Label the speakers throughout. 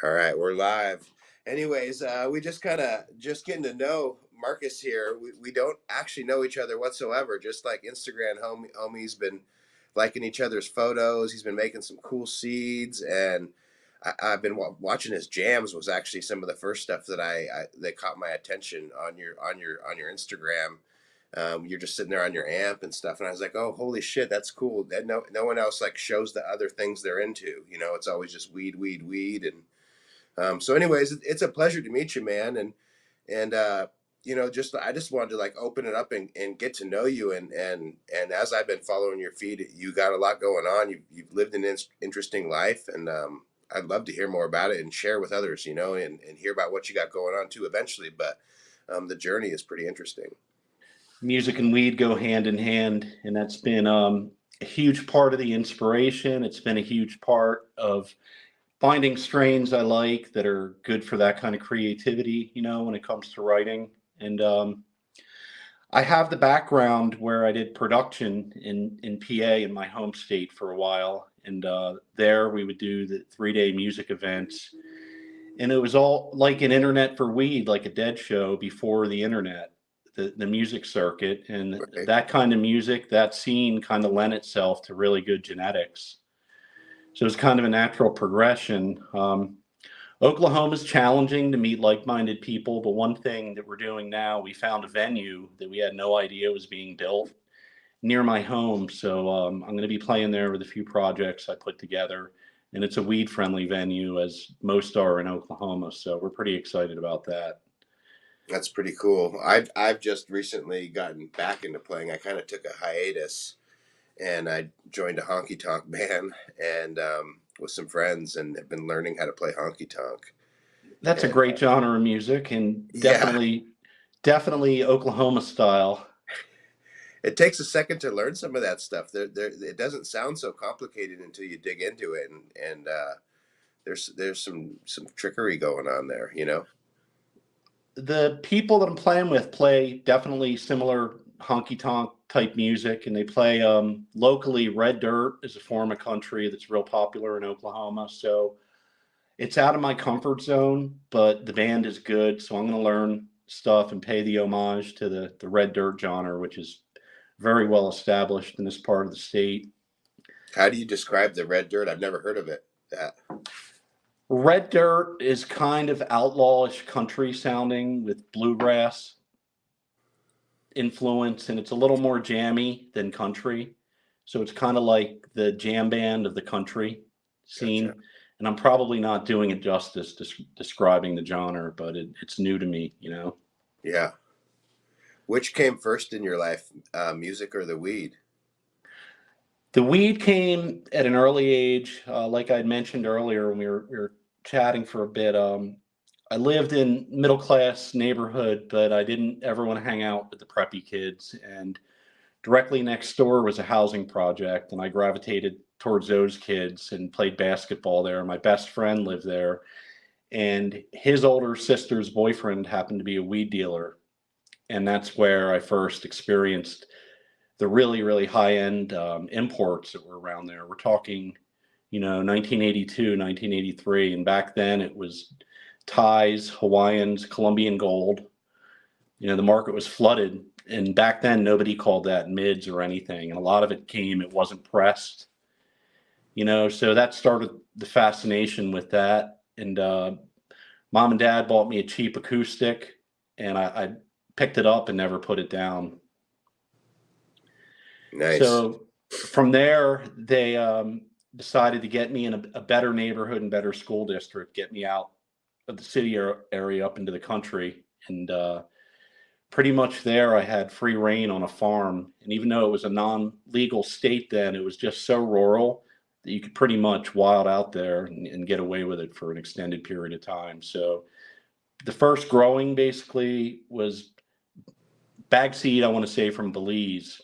Speaker 1: All right, we're live. Anyways, we just getting to know Marcus here. We don't actually know each other whatsoever. Just like Instagram homies been liking each other's photos. He's been making some cool seeds, and I've been watching his jams. Was actually some of the first stuff that caught my attention on your Instagram. You're just sitting there on your amp and stuff, and I was like, "Oh, holy shit, that's cool!" That no one else like shows the other things they're into. It's always just weed, weed, weed, and so, anyways, it's a pleasure to meet you, man. And just I just wanted to like open it up and get to know you. And as I've been following your feed, you got a lot going on. You've lived an interesting life, and I'd love to hear more about it and share with others. And hear about what you got going on too eventually. But the journey is pretty interesting.
Speaker 2: Music and weed go hand in hand, and that's been a huge part of the inspiration. It's been a huge part of finding strains I like that are good for that kind of creativity, when it comes to writing. And I have the background where I did production in PA in my home state for a while. And there we would do the 3-day music events. And it was all like an internet for weed, like a dead show before the internet, the music circuit. And
Speaker 1: Right.
Speaker 2: that kind of music, that scene kind of lent itself to really good genetics. So it's kind of a natural progression. Oklahoma's challenging to meet like-minded people, but one thing that we're doing now, we found a venue that we had no idea was being built near my home. So I'm going to be playing there with a few projects I put together, and it's a weed-friendly venue, as most are in Oklahoma. So we're pretty excited about that.
Speaker 1: That's pretty cool. I've just recently gotten back into playing. I kind of took a hiatus, and I joined a honky tonk band and with some friends, and have been learning how to play honky tonk.
Speaker 2: That's a
Speaker 1: And
Speaker 2: great genre of music, and
Speaker 1: yeah,
Speaker 2: definitely Oklahoma style.
Speaker 1: it takes a second to learn some of that stuff. It doesn't sound so complicated until you dig into it, and there's some trickery going on there.
Speaker 2: The people that I'm playing with play definitely similar honky tonk type music, and they play locally. Red dirt is a form of country that's real popular in Oklahoma. So it's out of my comfort zone, but the band is good. So I'm going to learn stuff and pay the homage to the red dirt genre, which is very well established in this part of the state.
Speaker 1: How do you describe the red dirt? I've never heard of it. That
Speaker 2: Red dirt is kind of outlawish country sounding with bluegrass influence, and it's a little more jammy than country. So it's kind of like the jam band of the country scene.
Speaker 1: Gotcha.
Speaker 2: And I'm probably not doing it justice describing the genre, but it's new to me.
Speaker 1: Yeah. Which came first in your life, music or the weed?
Speaker 2: The weed came at an early age, like I'd mentioned earlier when we were chatting for a bit. I lived in middle class neighborhood, but I didn't ever want to hang out with the preppy kids. And directly next door was a housing project, and I gravitated towards those kids and played basketball there. My best friend lived there, and his older sister's boyfriend happened to be a weed dealer. And that's where I first experienced the really, really high end imports that were around there. We're talking, 1982, 1983. And back then it was Thais, Hawaiians, Colombian gold. The market was flooded. And back then, nobody called that mids or anything. And a lot of it wasn't pressed, so that started the fascination with that. And mom and dad bought me a cheap acoustic, and I picked it up and never put it down.
Speaker 1: Nice.
Speaker 2: So from there, they decided to get me in a better neighborhood and better school district, get me out of the city area up into the country. And pretty much there, I had free reign on a farm. And even though it was a non-legal state then, it was just so rural that you could pretty much wild out there and get away with it for an extended period of time. So the first growing basically was bag seed, I want to say, from Belize.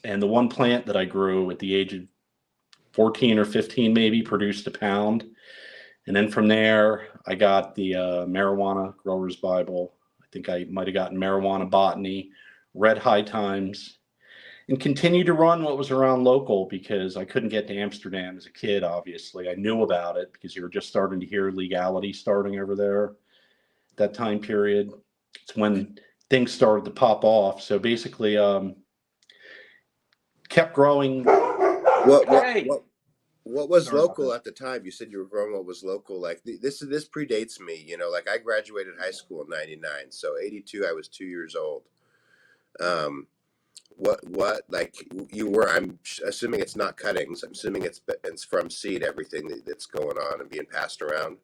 Speaker 2: And the one plant that I grew at the age of 14 or 15 maybe produced a pound. And then from there, I got the Marijuana Grower's Bible. I think I might have gotten Marijuana Botany, Red High Times. and continued to run what was around local because I couldn't get to Amsterdam as a kid, obviously. I knew about it because you were just starting to hear legality starting over there. That time period, it's when things started to pop off. So basically, kept growing.
Speaker 1: What what
Speaker 2: Hey,
Speaker 1: what what was
Speaker 2: sorry about
Speaker 1: local
Speaker 2: that.
Speaker 1: at the time? You said you were growing what was local. Like this predates me. You know, like I graduated high school in '99, so '82 I was 2 years old. Um, what like you were? I'm assuming it's not cuttings. I'm assuming it's from seed. Everything that's going on and being passed around.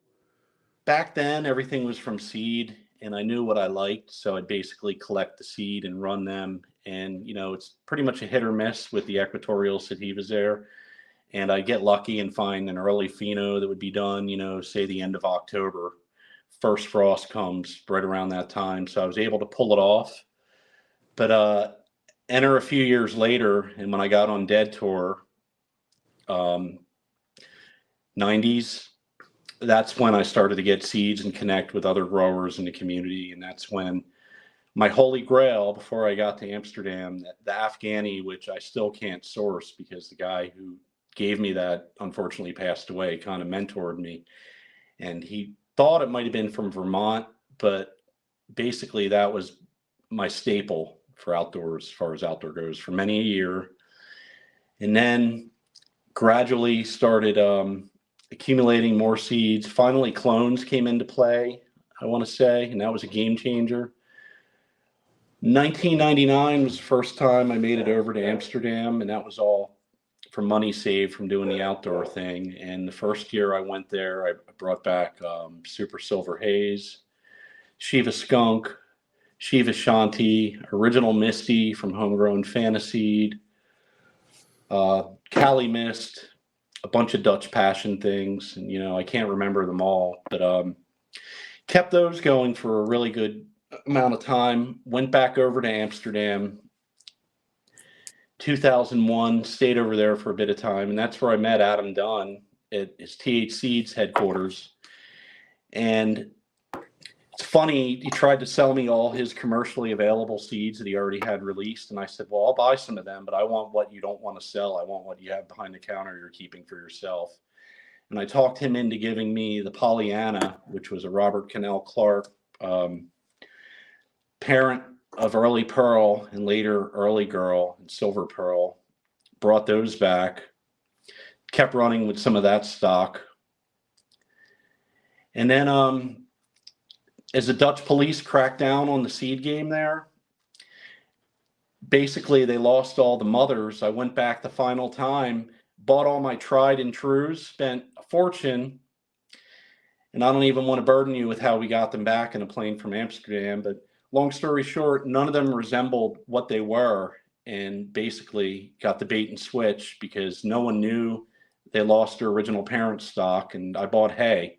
Speaker 2: Back then, everything was from seed, and I knew what I liked, so I'd basically collect the seed and run them. And it's pretty much a hit or miss with the equatorial sativas there. And I get lucky and find an early pheno that would be done, say the end of October. First frost comes right around that time, so I was able to pull it off. But enter a few years later, and when I got on Dead Tour, um, 90s, that's when I started to get seeds and connect with other growers in the community. And that's when my holy grail, before I got to Amsterdam, the Afghani, which I still can't source because the guy who gave me that unfortunately passed away, kind of mentored me. And he thought it might have been from Vermont, but basically that was my staple for outdoors, as far as outdoor goes, for many a year. And then gradually started accumulating more seeds. Finally, clones came into play, I want to say, and that was a game changer. 1999 was the first time I made it over to Amsterdam, and that was all for money saved from doing the outdoor thing. And the first year I went there, I brought back Super Silver Haze, Shiva Skunk, Shiva Shanti, Original Misty from Homegrown Fantaseed, Cali Mist, a bunch of Dutch Passion things. And, I can't remember them all, but kept those going for a really good amount of time. Went back over to Amsterdam 2001, stayed over there for a bit of time, and that's where I met Adam Dunn at his TH Seeds headquarters. And it's funny, he tried to sell me all his commercially available seeds that he already had released. And I said, well, I'll buy some of them, but I want what you don't want to sell. I want what you have behind the counter you're keeping for yourself. And I talked him into giving me the Pollyanna, which was a Robert Cannell Clark parent of Early Pearl and later Early Girl and Silver Pearl. Brought those back, kept running with some of that stock. And then as the Dutch police cracked down on the seed game there, basically they lost all the mothers. I went back the final time, bought all my tried and trues, spent a fortune, and I don't even want to burden you with how we got them back in a plane from Amsterdam, but long story short, none of them resembled what they were, and basically got the bait and switch because no one knew they lost their original parent stock, and I bought hay.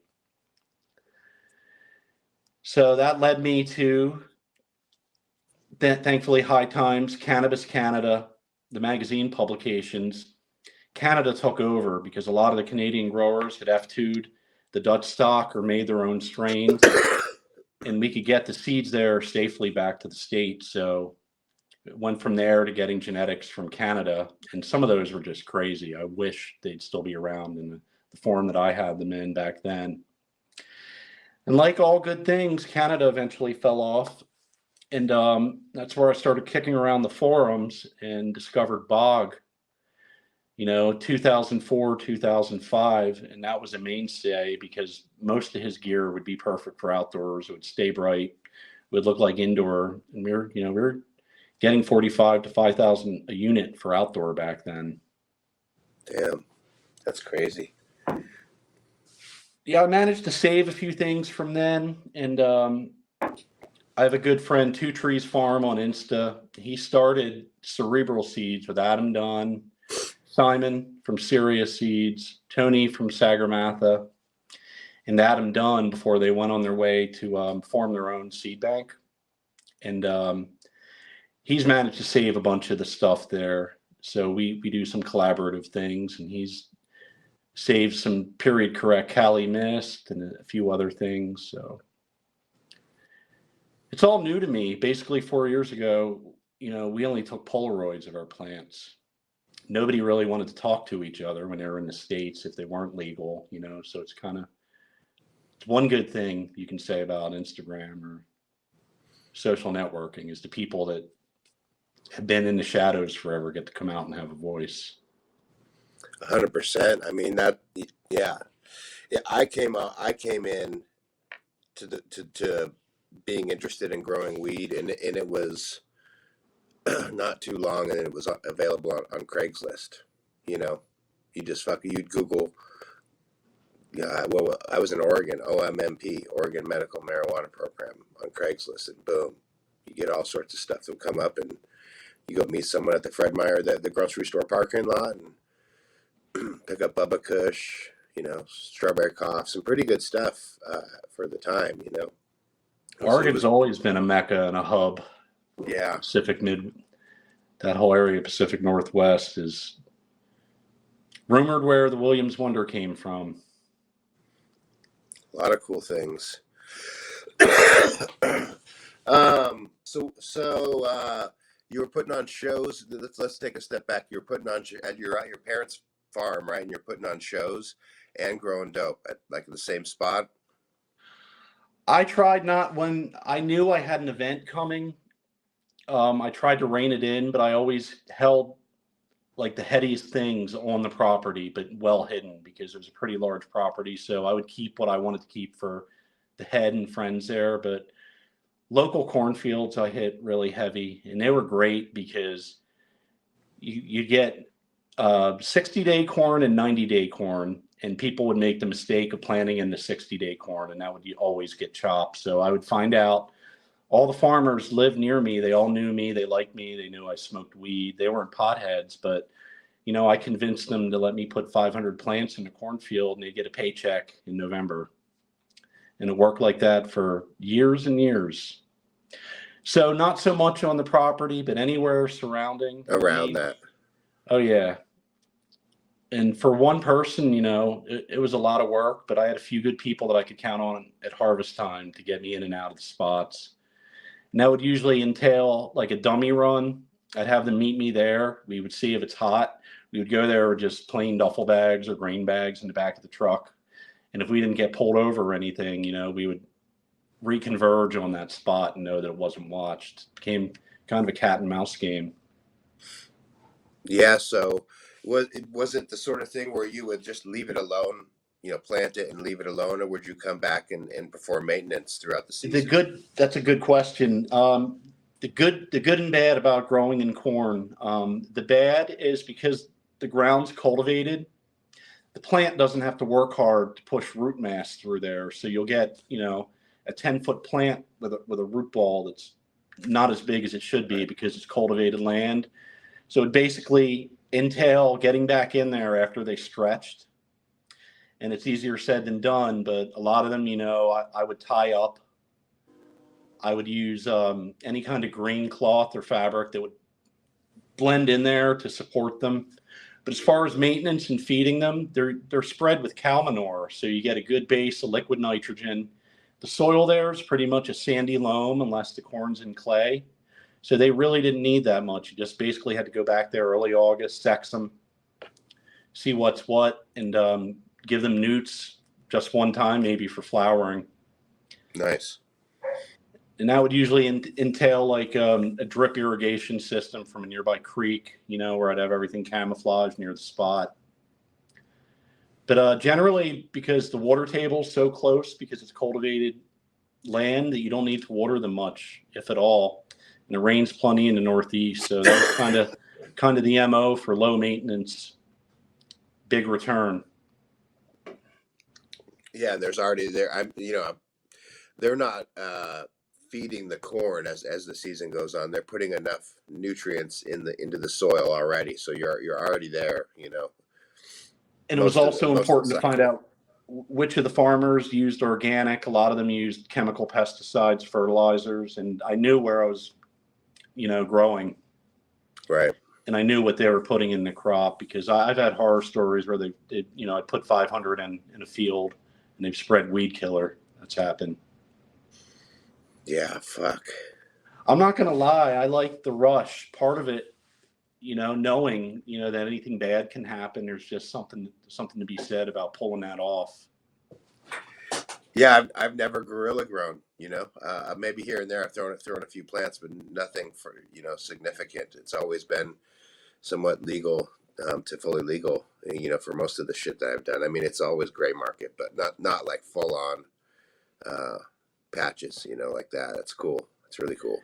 Speaker 2: So that led me to, thankfully, High Times, Cannabis Canada, the magazine publications. Canada took over because a lot of the Canadian growers had F2'd the Dutch stock or made their own strains, and we could get the seeds there safely back to the States. So it went from there to getting genetics from Canada, and some of those were just crazy. I wish they'd still be around in the form that I had them in back then. And like all good things, Canada eventually fell off. And that's where I started kicking around the forums and discovered Bog, 2004, 2005. And that was a mainstay because most of his gear would be perfect for outdoors. It would stay bright, would look like indoor. And we were getting 45 to 5,000 a unit for outdoor back then.
Speaker 1: Damn, that's crazy.
Speaker 2: Yeah, I managed to save a few things from then. And I have a good friend, Two Trees Farm on Insta. He started Cerebral Seeds with Adam Dunn, Simon from Sirius Seeds, Tony from Sagarmatha, and Adam Dunn before they went on their way to form their own seed bank. And he's managed to save a bunch of the stuff there. So we do some collaborative things, and he's saved some period correct Cali Mist and a few other things. So it's all new to me. Basically 4 years ago, we only took Polaroids of our plants. Nobody really wanted to talk to each other when they were in the States if they weren't legal, so it's one good thing you can say about Instagram or social networking is the people that have been in the shadows forever get to come out and have a voice.
Speaker 1: 100%. I mean yeah. I came in to being interested in growing weed, and it was not too long, and it was available on Craigslist. You just you'd Google. Yeah, well, I was in Oregon, OMMP, Oregon Medical Marijuana Program, on Craigslist, and boom, you get all sorts of stuff that will come up, and you go meet someone at the Fred Meyer, the grocery store parking lot, and pick up Bubba Kush, strawberry cough, some pretty good stuff for the time.
Speaker 2: Oregon's always been a mecca and a hub.
Speaker 1: Yeah.
Speaker 2: That whole area, Pacific Northwest, is rumored where the Williams Wonder came from.
Speaker 1: A lot of cool things. So you were putting on shows. Let's take a step back. You're putting on at your parents' farm, right? And you're putting on shows and growing dope at the same spot.
Speaker 2: I tried not when I knew I had an event coming. I tried to rein it in, but I always held the headiest things on the property, but well hidden because it was a pretty large property. So I would keep what I wanted to keep for the head and friends there. But local cornfields I hit really heavy, and they were great because you get 60-day corn and 90-day corn, and people would make the mistake of planting in the 60-day corn, and that would always get chopped. So I would find out all the farmers lived near me. They all knew me. They liked me. They knew I smoked weed. They weren't potheads, but I convinced them to let me put 500 plants in a cornfield, and they get a paycheck in November. And it worked like that for years and years. So not so much on the property, but anywhere surrounding.
Speaker 1: Around that.
Speaker 2: Oh, yeah. And for one person, it was a lot of work, but I had a few good people that I could count on at harvest time to get me in and out of the spots. And that would usually entail a dummy run. I'd have them meet me there. We would see if it's hot. We would go there with just plain duffel bags or grain bags in the back of the truck. And if we didn't get pulled over or anything, we would reconverge on that spot and know that it wasn't watched. It became kind of a cat and mouse game.
Speaker 1: Yeah. So was it the sort of thing where you would just leave it alone, plant it and leave it alone, or would you come back and perform maintenance throughout the season?
Speaker 2: That's a good question. The good and bad about growing in corn. The bad is because the ground's cultivated, the plant doesn't have to work hard to push root mass through there. So you'll get, a 10-foot plant with a root ball that's not as big as it should be because it's cultivated land. So it basically entail getting back in there after they stretched. And it's easier said than done, but a lot of them, I would tie up. I would use any kind of green cloth or fabric that would blend in there to support them. But as far as maintenance and feeding them, they're spread with cow manure, so you get a good base of liquid nitrogen. The soil there is pretty much a sandy loam unless the corn's in clay. So they really didn't need that much. You just basically had to go back there early August, sex them, see what's what, and give them newts just one time, maybe for flowering.
Speaker 1: Nice.
Speaker 2: And that would usually entail a drip irrigation system from a nearby creek, where I'd have everything camouflaged near the spot. But generally, because the water table's so close, because it's cultivated land, that you don't need to water them much, if at all. And it rains plenty in the Northeast, so that's kind of the MO for low maintenance, big return.
Speaker 1: Yeah, there's already there. They're not feeding the corn as the season goes on. They're putting enough nutrients into the soil already, so you're already there.
Speaker 2: And it was also important to find out which of the farmers used organic. A lot of them used chemical pesticides, fertilizers, and I knew where I was, growing.
Speaker 1: Right.
Speaker 2: And I knew what they were putting in the crop because I've had horror stories where they I put 500 in a field and they've spread weed killer. That's happened.
Speaker 1: Yeah, fuck.
Speaker 2: I'm not going to lie. I like the rush. Part of it, knowing, that anything bad can happen. There's just something to be said about pulling that off.
Speaker 1: Yeah, I've never guerrilla grown. Maybe here and there I've thrown a few plants, but nothing for significant. It's always been somewhat legal to fully legal. For most of the shit that I've done. I mean, it's always gray market, but not like full on uh, patches. Like that. It's cool. It's really cool.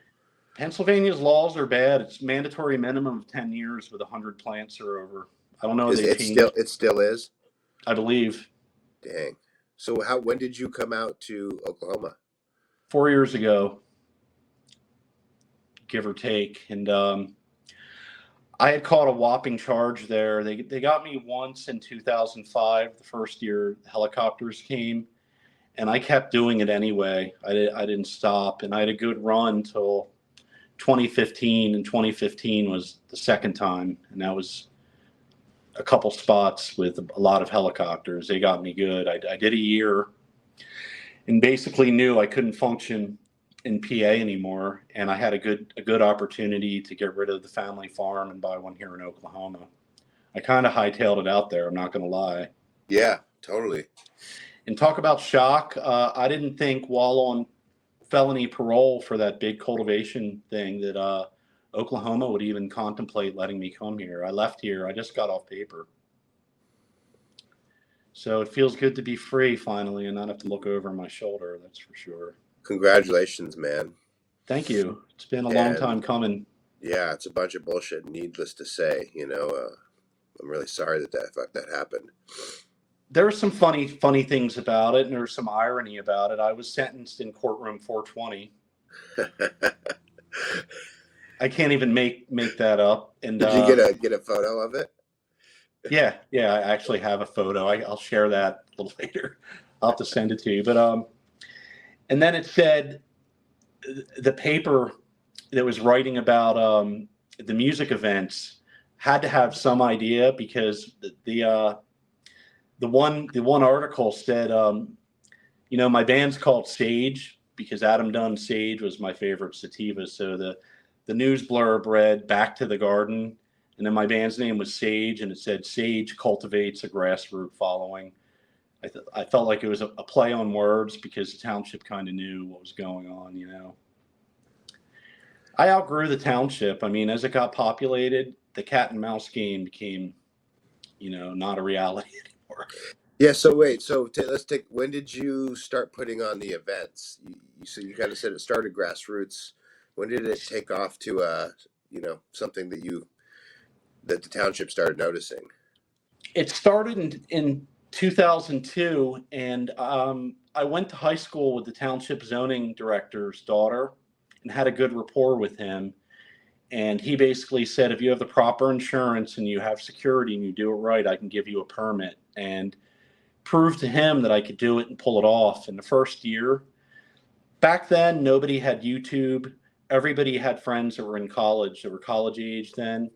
Speaker 2: Pennsylvania's laws are bad. It's mandatory minimum of 10 years with 100 plants or over. I don't know.
Speaker 1: Is
Speaker 2: They've
Speaker 1: it still
Speaker 2: changed,
Speaker 1: it still is?
Speaker 2: I believe,
Speaker 1: Dang. So when did you come out to Oklahoma?
Speaker 2: 4 years ago, give or take. And I had caught a whopping charge there. They got me once in 2005, the first year the helicopters came, and I kept doing it anyway. I didn't stop, and I had a good run till 2015, and 2015 was the second time, and that was a couple spots with a lot of helicopters. They got me good. I did a year and basically knew I couldn't function in PA anymore, and I had a good opportunity to get rid of the family farm and buy one here in Oklahoma. I kind of hightailed it out there. I'm not going to lie.
Speaker 1: Yeah, totally.
Speaker 2: And talk about shock. I didn't think while on felony parole for that big cultivation thing that Oklahoma would even contemplate letting me come here. I left here. I just got off paper. So it feels good to be free finally and not have to look over my shoulder. That's for sure.
Speaker 1: Congratulations, man.
Speaker 2: Thank you. It's been a long
Speaker 1: And
Speaker 2: time coming.
Speaker 1: yeah, it's a bunch of bullshit. Needless to say, I'm really sorry that happened.
Speaker 2: There are some funny things about it, and there's some irony about it. I was sentenced in courtroom 420. I can't even make that up. And
Speaker 1: Did you get a photo of it?
Speaker 2: yeah, I actually have a photo. I'll share that a little later. I'll have to send it to you. But and then it said the paper that was writing about the music events had to have some idea because the one article said, my band's called Sage because Adam Dunn Sage was my favorite sativa. So the news blurb read "Back to the Garden," and then my band's name was Sage, and it said Sage cultivates a grassroots following. I felt like it was a play on words because the township kind of knew what was going on. I outgrew the township. I mean, as it got populated, the cat and mouse game became, not a reality anymore.
Speaker 1: Yeah. So wait. So let's take. When did you start putting on the events? So you kind of said it started grassroots. When did it take off to something that the township started noticing?
Speaker 2: It started in 2002, and I went to high school with the township zoning director's daughter and had a good rapport with him. And he basically said, if you have the proper insurance and you have security and you do it right, I can give you a permit. And proved to him that I could do it and pull it off. In the first year, back then, nobody had YouTube. Everybody had friends that were in college, that were college age then,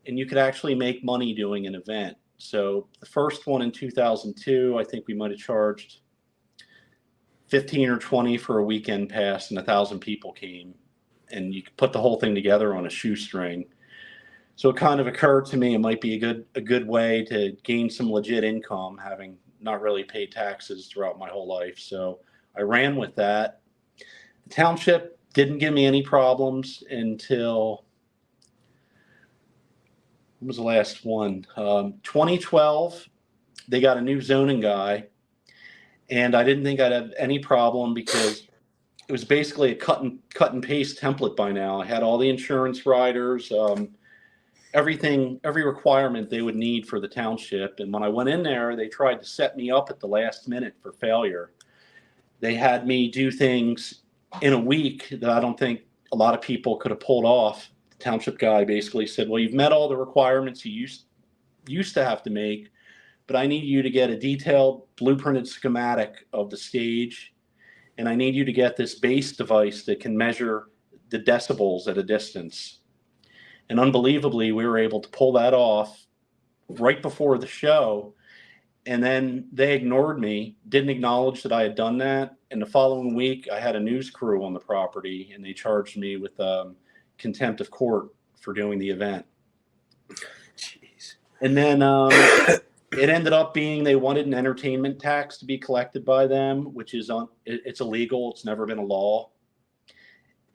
Speaker 2: and you could actually make money doing an event. So the first one in 2002, I think we might have charged 15 or 20 for a weekend pass, and 1,000 people came, and you could put the whole thing together on a shoestring. So it kind of occurred to me it might be a good way to gain some legit income, having not really paid taxes throughout my whole life. So I ran with that. The township didn't give me any problems until, when was the last one? 2012, they got a new zoning guy, and I didn't think I'd have any problem because it was basically a cut and paste template by now. I had all the insurance riders, everything, every requirement they would need for the township. And when I went in there, they tried to set me up at the last minute for failure. They had me do things in a week that I don't think a lot of people could have pulled off. The township guy basically said, well, you've met all the requirements you used to have to make, but I need you to get a detailed blueprinted schematic of the stage, and I need you to get this base device that can measure the decibels at a distance. And unbelievably, we were able to pull that off right before the show. And then they ignored me, didn't acknowledge that I had done that. And the following week, I had a news crew on the property, and they charged me with contempt of court for doing the event.
Speaker 1: Jeez.
Speaker 2: And then it ended up being they wanted an entertainment tax to be collected by them, which is it's illegal. It's never been a law.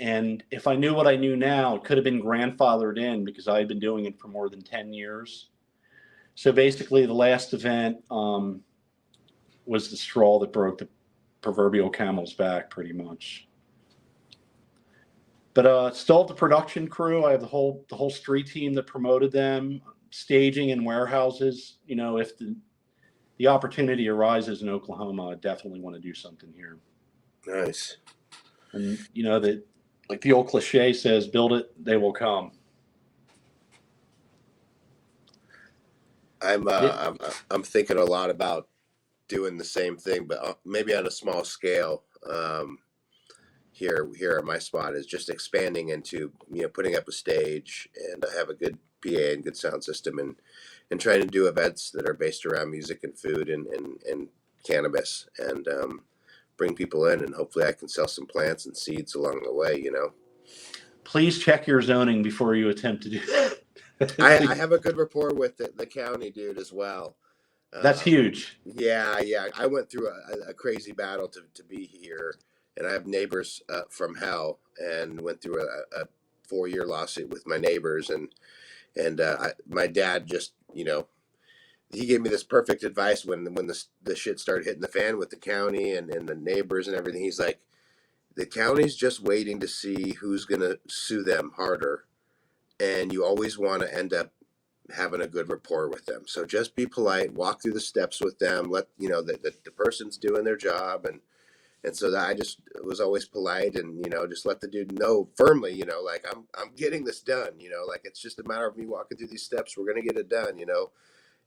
Speaker 2: And if I knew what I knew now, it could have been grandfathered in because I had been doing it for more than 10 years. So basically, the last event was the straw that broke the proverbial camel's back, pretty much. But still have the production crew. I have the whole street team that promoted them, staging and warehouses. You know, if the opportunity arises in Oklahoma, I definitely want to do something here.
Speaker 1: Nice.
Speaker 2: And you know that, like the old cliche says, "Build it, they will come."
Speaker 1: I'm thinking a lot about doing the same thing, but maybe on a small scale. Here at my spot is just expanding into putting up a stage, and I have a good PA and good sound system, and trying to do events that are based around music and food and cannabis, and bring people in, and hopefully I can sell some plants and seeds along the way.
Speaker 2: Please check your zoning before you attempt to do that.
Speaker 1: I have a good rapport with the county dude as well.
Speaker 2: That's huge.
Speaker 1: Yeah. I went through a crazy battle to be here, and I have neighbors from hell, and went through a 4-year lawsuit with my neighbors, and my dad just he gave me this perfect advice when the shit started hitting the fan with the county and the neighbors and everything. He's like, the county's just waiting to see who's gonna sue them harder, and you always want to end up having a good rapport with them. So just be polite, walk through the steps with them, let that the person's doing their job, and so that I just was always polite, and just let the dude know firmly, like I'm getting this done, like it's just a matter of me walking through these steps. We're gonna get it done,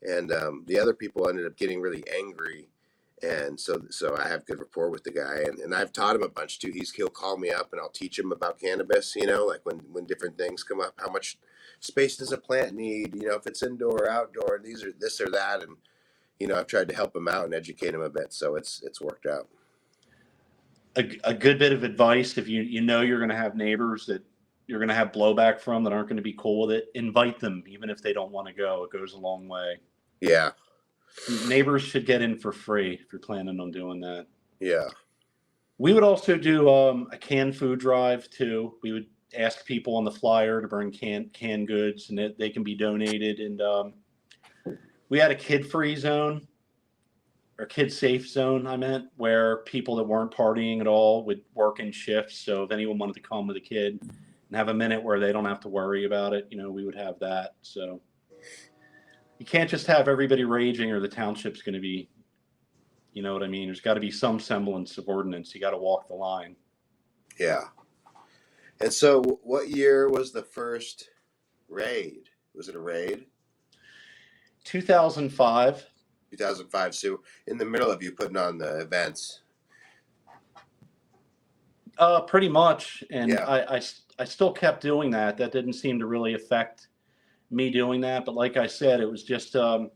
Speaker 1: and the other people ended up getting really angry, and so I have good rapport with the guy, and I've taught him a bunch too. He'll call me up, and I'll teach him about cannabis, like when different things come up, how much space does a plant need, if it's indoor or outdoor, and these are this or that, and I've tried to help him out and educate him a bit, so it's worked out.
Speaker 2: A good bit of advice: if you know you're going to have neighbors that you're going to have blowback from that aren't going to be cool with it, invite them, even if they don't want to go. It goes a long way.
Speaker 1: Yeah.
Speaker 2: Neighbors should get in for free if you're planning on doing that.
Speaker 1: Yeah.
Speaker 2: We would also do a canned food drive too. We would ask people on the flyer to bring canned goods, and they can be donated. And we had a kid-free zone, or kid-safe zone, I meant, where people that weren't partying at all would work in shifts. So if anyone wanted to come with a kid and have a minute where they don't have to worry about it, we would have that. So you can't just have everybody raging, or the township's going to be, you know what I mean? There's got to be some semblance of ordinance. You got to walk the line.
Speaker 1: Yeah. And so what year was the first raid? Was it a raid?
Speaker 2: 2005.
Speaker 1: 2005. So in the middle of you putting on the events.
Speaker 2: Pretty much. And
Speaker 1: yeah.
Speaker 2: I still kept doing that. That didn't seem to really affect me doing that. But like I said, it was just a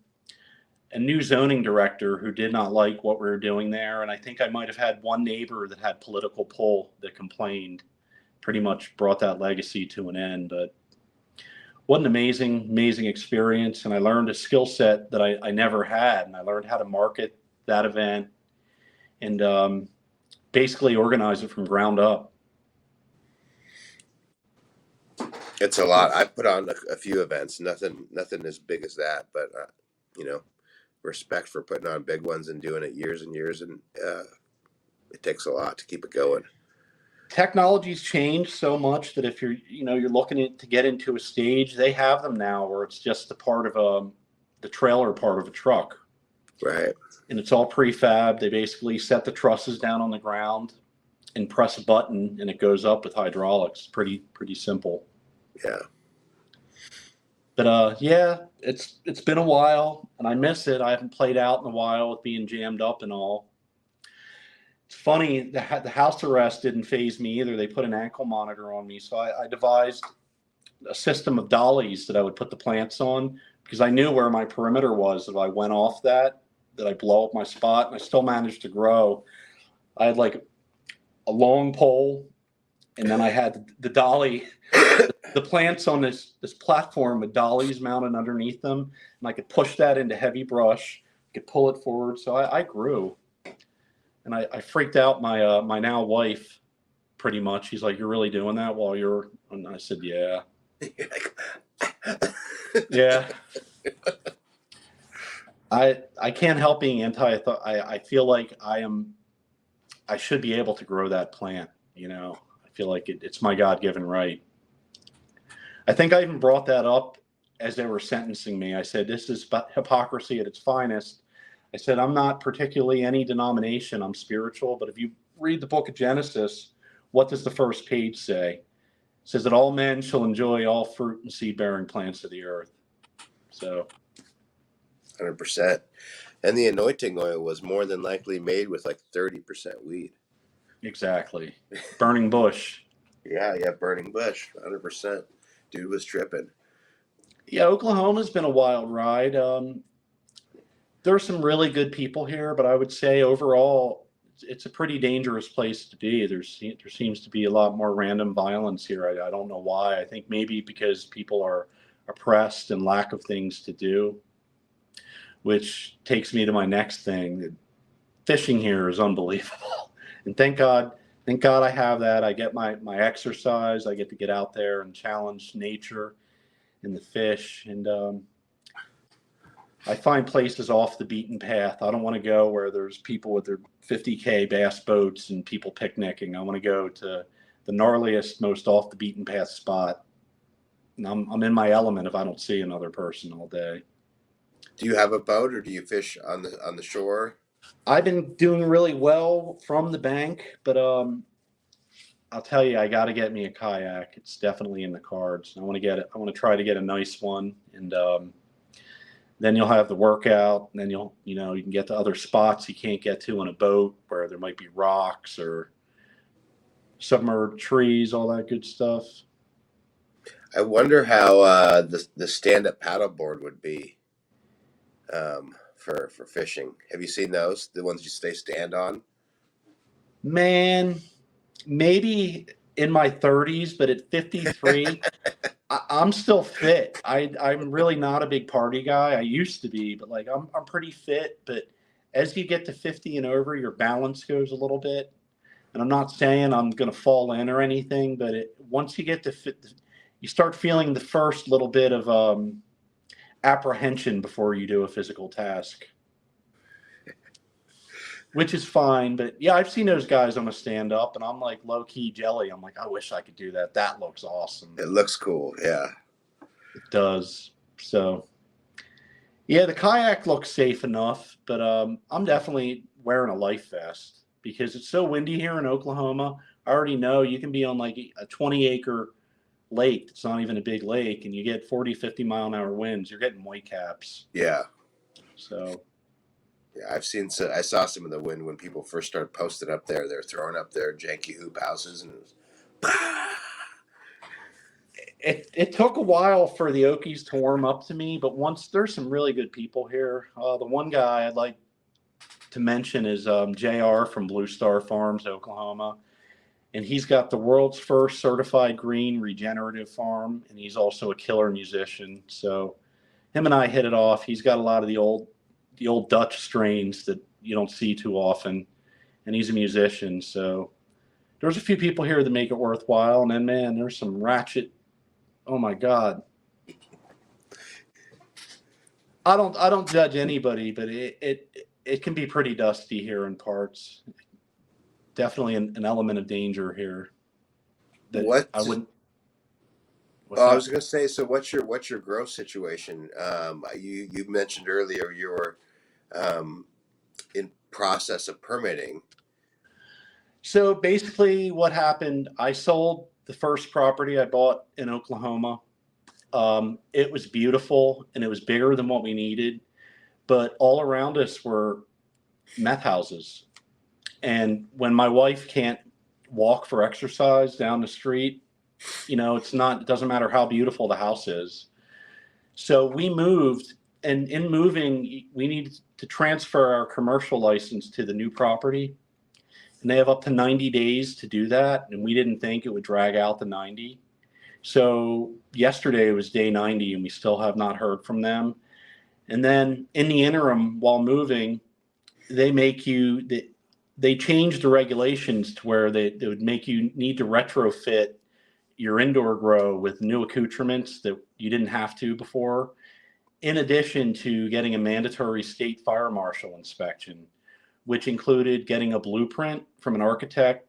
Speaker 2: new zoning director who did not like what we were doing there. And I think I might have had one neighbor that had political pull that complained. Pretty much brought that legacy to an end. But what an amazing experience. And I learned a skill set that I never had. And I learned how to market that event and basically organize it from ground up.
Speaker 1: It's a lot. I put on a few events, nothing as big as that, but respect for putting on big ones and doing it years and years, and it takes a lot to keep it going.
Speaker 2: Technology's changed so much that if you're looking to get into a stage, they have them now where it's just the part of the trailer part of a truck.
Speaker 1: Right.
Speaker 2: And it's all prefab. They basically set the trusses down on the ground and press a button, and it goes up with hydraulics. Pretty simple.
Speaker 1: Yeah.
Speaker 2: But yeah, it's been a while, and I miss it. I haven't played out in a while with being jammed up and all. It's funny, the house arrest didn't faze me either. They put an ankle monitor on me, so I devised a system of dollies that I would put the plants on, because I knew where my perimeter was if I went off that. that I blow up my spot, and I still managed to grow. I had like a long pole, and then I had the dolly, the plants on this platform with dollies mounted underneath them, and I could push that into heavy brush, could pull it forward. So I grew, and I freaked out my now wife pretty much. He's like, "You're really doing that while you're?" And I said, "Yeah, yeah." I can't help being anti. I feel like I should be able to grow that plant. I feel like it's my God given right. I think I even brought that up as they were sentencing me. I said, "This is hypocrisy at its finest." I said, "I'm not particularly any denomination. I'm spiritual, but if you read the book of Genesis, what does the first page say? It says that all men shall enjoy all fruit and seed bearing plants of the earth." So
Speaker 1: 100%. And the anointing oil was more than likely made with like 30% weed.
Speaker 2: exactly. Burning bush.
Speaker 1: Yeah, yeah, burning bush, 100%. Dude was tripping.
Speaker 2: Yeah, Oklahoma's been a wild ride. There are some really good people here, but I would say overall, it's a pretty dangerous place to be. There seems to be a lot more random violence here. I don't know why. I think maybe because people are oppressed and lack of things to do, which takes me to my next thing. Fishing here is unbelievable, and thank God I have that. I get my exercise. I get to get out there and challenge nature and the fish, and I find places off the beaten path. I don't want to go where there's people with their 50K bass boats and people picnicking. I want to go to the gnarliest, most off the beaten path spot. And I'm in my element if I don't see another person all day.
Speaker 1: Do you have a boat or do you fish on the shore?
Speaker 2: I've been doing really well from the bank, but I'll tell you, I got to get me a kayak. It's definitely in the cards. I want to get it. I want to try to get a nice one, and then you'll have the workout, and then you can get to other spots you can't get to in a boat where there might be rocks or submerged trees, all that good stuff.
Speaker 1: I wonder how the stand up paddleboard would be for fishing. Have you seen those? The ones you stay stand on?
Speaker 2: Man, maybe in my 30s, but at 53, I'm still fit. I'm really not a big party guy. I used to be, but like I'm pretty fit. But as you get to 50 and over, your balance goes a little bit. And I'm not saying I'm going to fall in or anything, but once you get to fit, you start feeling the first little bit of apprehension before you do a physical task, which is fine. But yeah, I've seen those guys on a stand up, and I'm like low key jelly. I'm like, I wish I could do that. That looks awesome.
Speaker 1: It looks cool. Yeah.
Speaker 2: It does. So yeah, the kayak looks safe enough, but I'm definitely wearing a life vest because it's so windy here in Oklahoma. I already know you can be on like a 20-acre lake. It's not even a big lake, and you get 40, 50-mile-an-hour winds. You're getting whitecaps.
Speaker 1: Yeah.
Speaker 2: So
Speaker 1: Yeah, I saw some of the wind when people first started posting up there. They're throwing up their janky hoop houses, and it was,
Speaker 2: it took a while for the Okies to warm up to me, but once there's some really good people here. The one guy I'd like to mention is JR from Blue Star Farms, Oklahoma. And he's got the world's first certified green regenerative farm, and he's also a killer musician. So him and I hit it off. He's got a lot of the old Dutch strains that you don't see too often, and he's a musician. So there's a few people here that make it worthwhile. And then man, there's some ratchet. Oh my God. I don't judge anybody, but it can be pretty dusty here in parts. Definitely an element of danger here that
Speaker 1: what?
Speaker 2: I wouldn't. What's
Speaker 1: Oh, I was
Speaker 2: that?
Speaker 1: gonna say. So, what's your growth situation? You mentioned earlier you were in process of permitting.
Speaker 2: So basically, what happened, I sold the first property I bought in Oklahoma. It was beautiful and it was bigger than what we needed, but all around us were meth houses. And when my wife can't walk for exercise down the street, it doesn't matter how beautiful the house is. So we moved and in moving, we need to transfer our commercial license to the new property, and they have up to 90 days to do that. And we didn't think it would drag out the 90. So yesterday was day 90, and we still have not heard from them. And then in the interim, while moving, they make you they change the regulations to where they would make you need to retrofit your indoor grow with new accoutrements that you didn't have to before, in addition to getting a mandatory state fire marshal inspection, which included getting a blueprint from an architect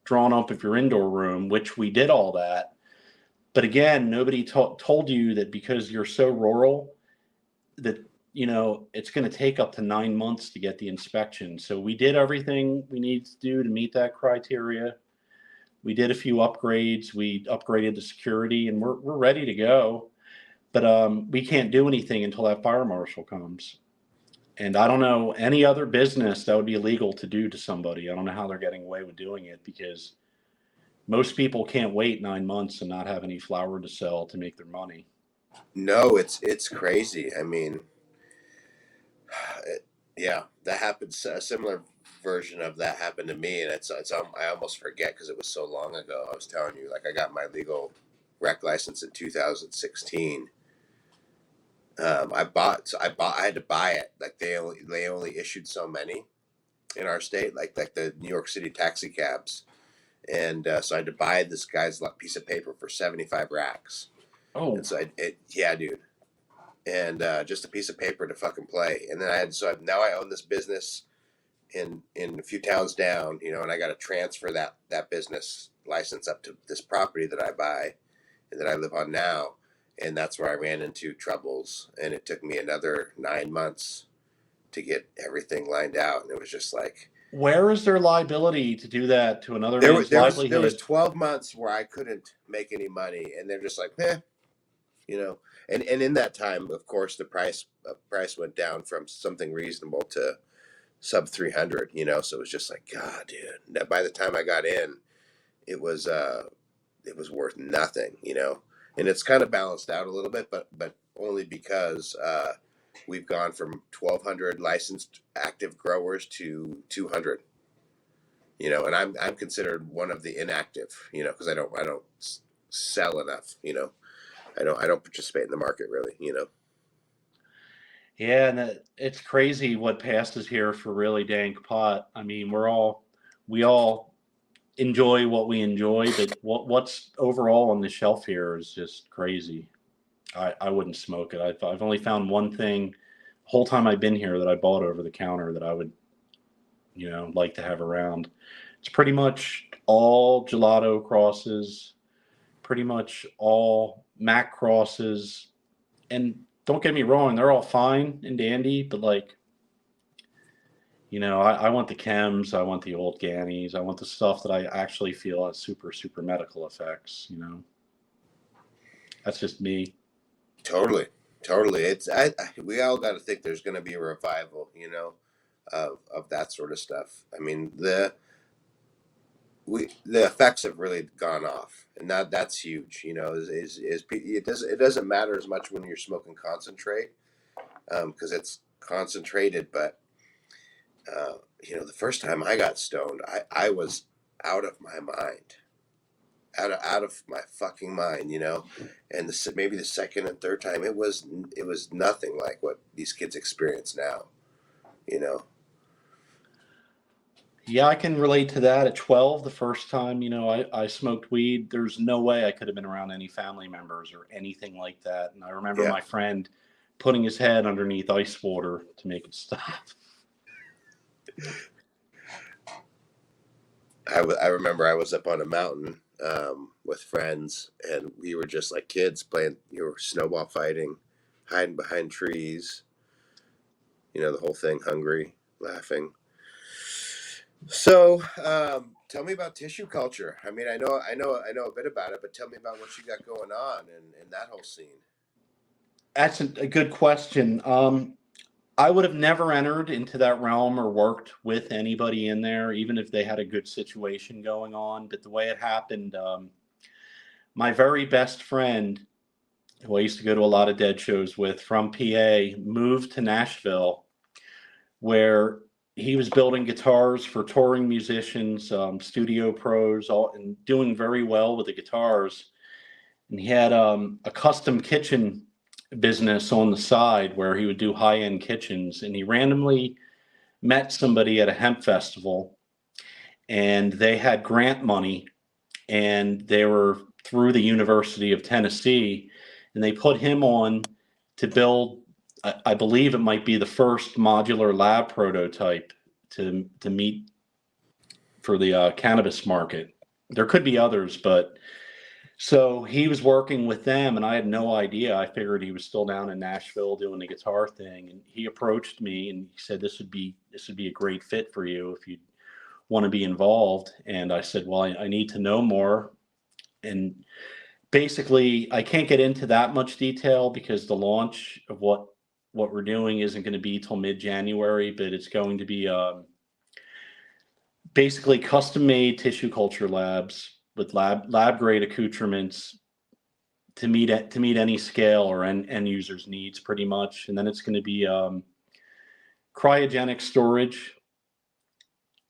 Speaker 2: drawn up of your indoor room, which we did all that. But again, nobody told you that because you're so rural that it's going to take up to 9 months to get the inspection. So we did everything we need to do to meet that criteria. We did a few upgrades. We upgraded the security, and we're ready to go. But we can't do anything until that fire marshal comes. And I don't know any other business that would be illegal to do to somebody. I don't know how they're getting away with doing it, because most people can't wait 9 months and not have any flour to sell to make their money.
Speaker 1: No, it's crazy. I mean, yeah, that happened. A similar version of that happened to me, and it's I almost forget because it was so long ago. I was telling you, like, I got my legal rec license in 2016. I had to buy it. Like, they only issued so many in our state, like the New York City taxi cabs, and so I had to buy this guy's piece of paper for 75 racks.
Speaker 2: Oh,
Speaker 1: And so yeah, dude, and just a piece of paper to fucking play. And then now I own this business in a few towns down, and I got to transfer that business license up to this property that I buy and that I live on now. And that's where I ran into troubles, and it took me another 9 months to get everything lined out. And it was just like,
Speaker 2: where is their liability to do that to another
Speaker 1: there was
Speaker 2: man's
Speaker 1: there was there was
Speaker 2: livelihood?
Speaker 1: 12 months where I couldn't make any money, and they're just like, you know. And in that time, of course, the price went down from something reasonable to sub 300. So it was just like, God, dude. By the time I got in, it was worth nothing. And it's kind of balanced out a little bit, but only because we've gone from 1,200 licensed active growers to 200. And I'm considered one of the inactive, because I don't sell enough. I don't participate in the market really.
Speaker 2: Yeah, and it's crazy what passes here for really dank pot. I mean, we all enjoy what we enjoy, but what's overall on the shelf here is just crazy. I wouldn't smoke it. I've only found one thing whole time I've been here that I bought over the counter that I would like to have around. It's pretty much all gelato crosses, pretty much all Mac crosses, and don't get me wrong, they're all fine and dandy, but like, I want the chems, I want the old Gannies, I want the stuff that I actually feel has super, super medical effects. That's just me.
Speaker 1: Totally, totally. We all got to think there's going to be a revival, of that sort of stuff. I mean, the effects have really gone off, and that's huge. It doesn't matter as much when you're smoking concentrate, because it's concentrated. But the first time I got stoned, I was out of my mind, out of my fucking mind. And maybe the second and third time, it was nothing like what these kids experience now. You know,
Speaker 2: Yeah, I can relate to that. At 12, the first time, I smoked weed, there's no way I could have been around any family members or anything like that. And I remember
Speaker 1: yeah.
Speaker 2: my friend putting his head underneath ice water to make it stop.
Speaker 1: I remember I was up on a mountain, with friends, and we were just like kids playing, snowball fighting, hiding behind trees, the whole thing, hungry, laughing. So, tell me about tissue culture. I mean, I know a bit about it, but tell me about what you got going on in that whole scene.
Speaker 2: That's a good question. I would have never entered into that realm or worked with anybody in there, even if they had a good situation going on. But the way it happened, my very best friend who I used to go to a lot of Dead shows with from PA, moved to Nashville, where he was building guitars for touring musicians, studio pros, all, and doing very well with the guitars. And he had a custom kitchen business on the side where he would do high-end kitchens. And he randomly met somebody at a hemp festival, and they had grant money, and they were through the University of Tennessee, and they put him on to build, I believe it might be the first modular lab prototype to meet for the cannabis market. There could be others, but so he was working with them, and I had no idea. I figured he was still down in Nashville doing the guitar thing, and he approached me and he said, "This would be a great fit for you if you want to be involved." And I said, "Well, I need to know more." And basically, I can't get into that much detail because the launch of what we're doing isn't going to be till mid-January, but it's going to be basically custom-made tissue culture labs with lab grade accoutrements to meet any scale or end users needs, pretty much. And then it's going to be cryogenic storage,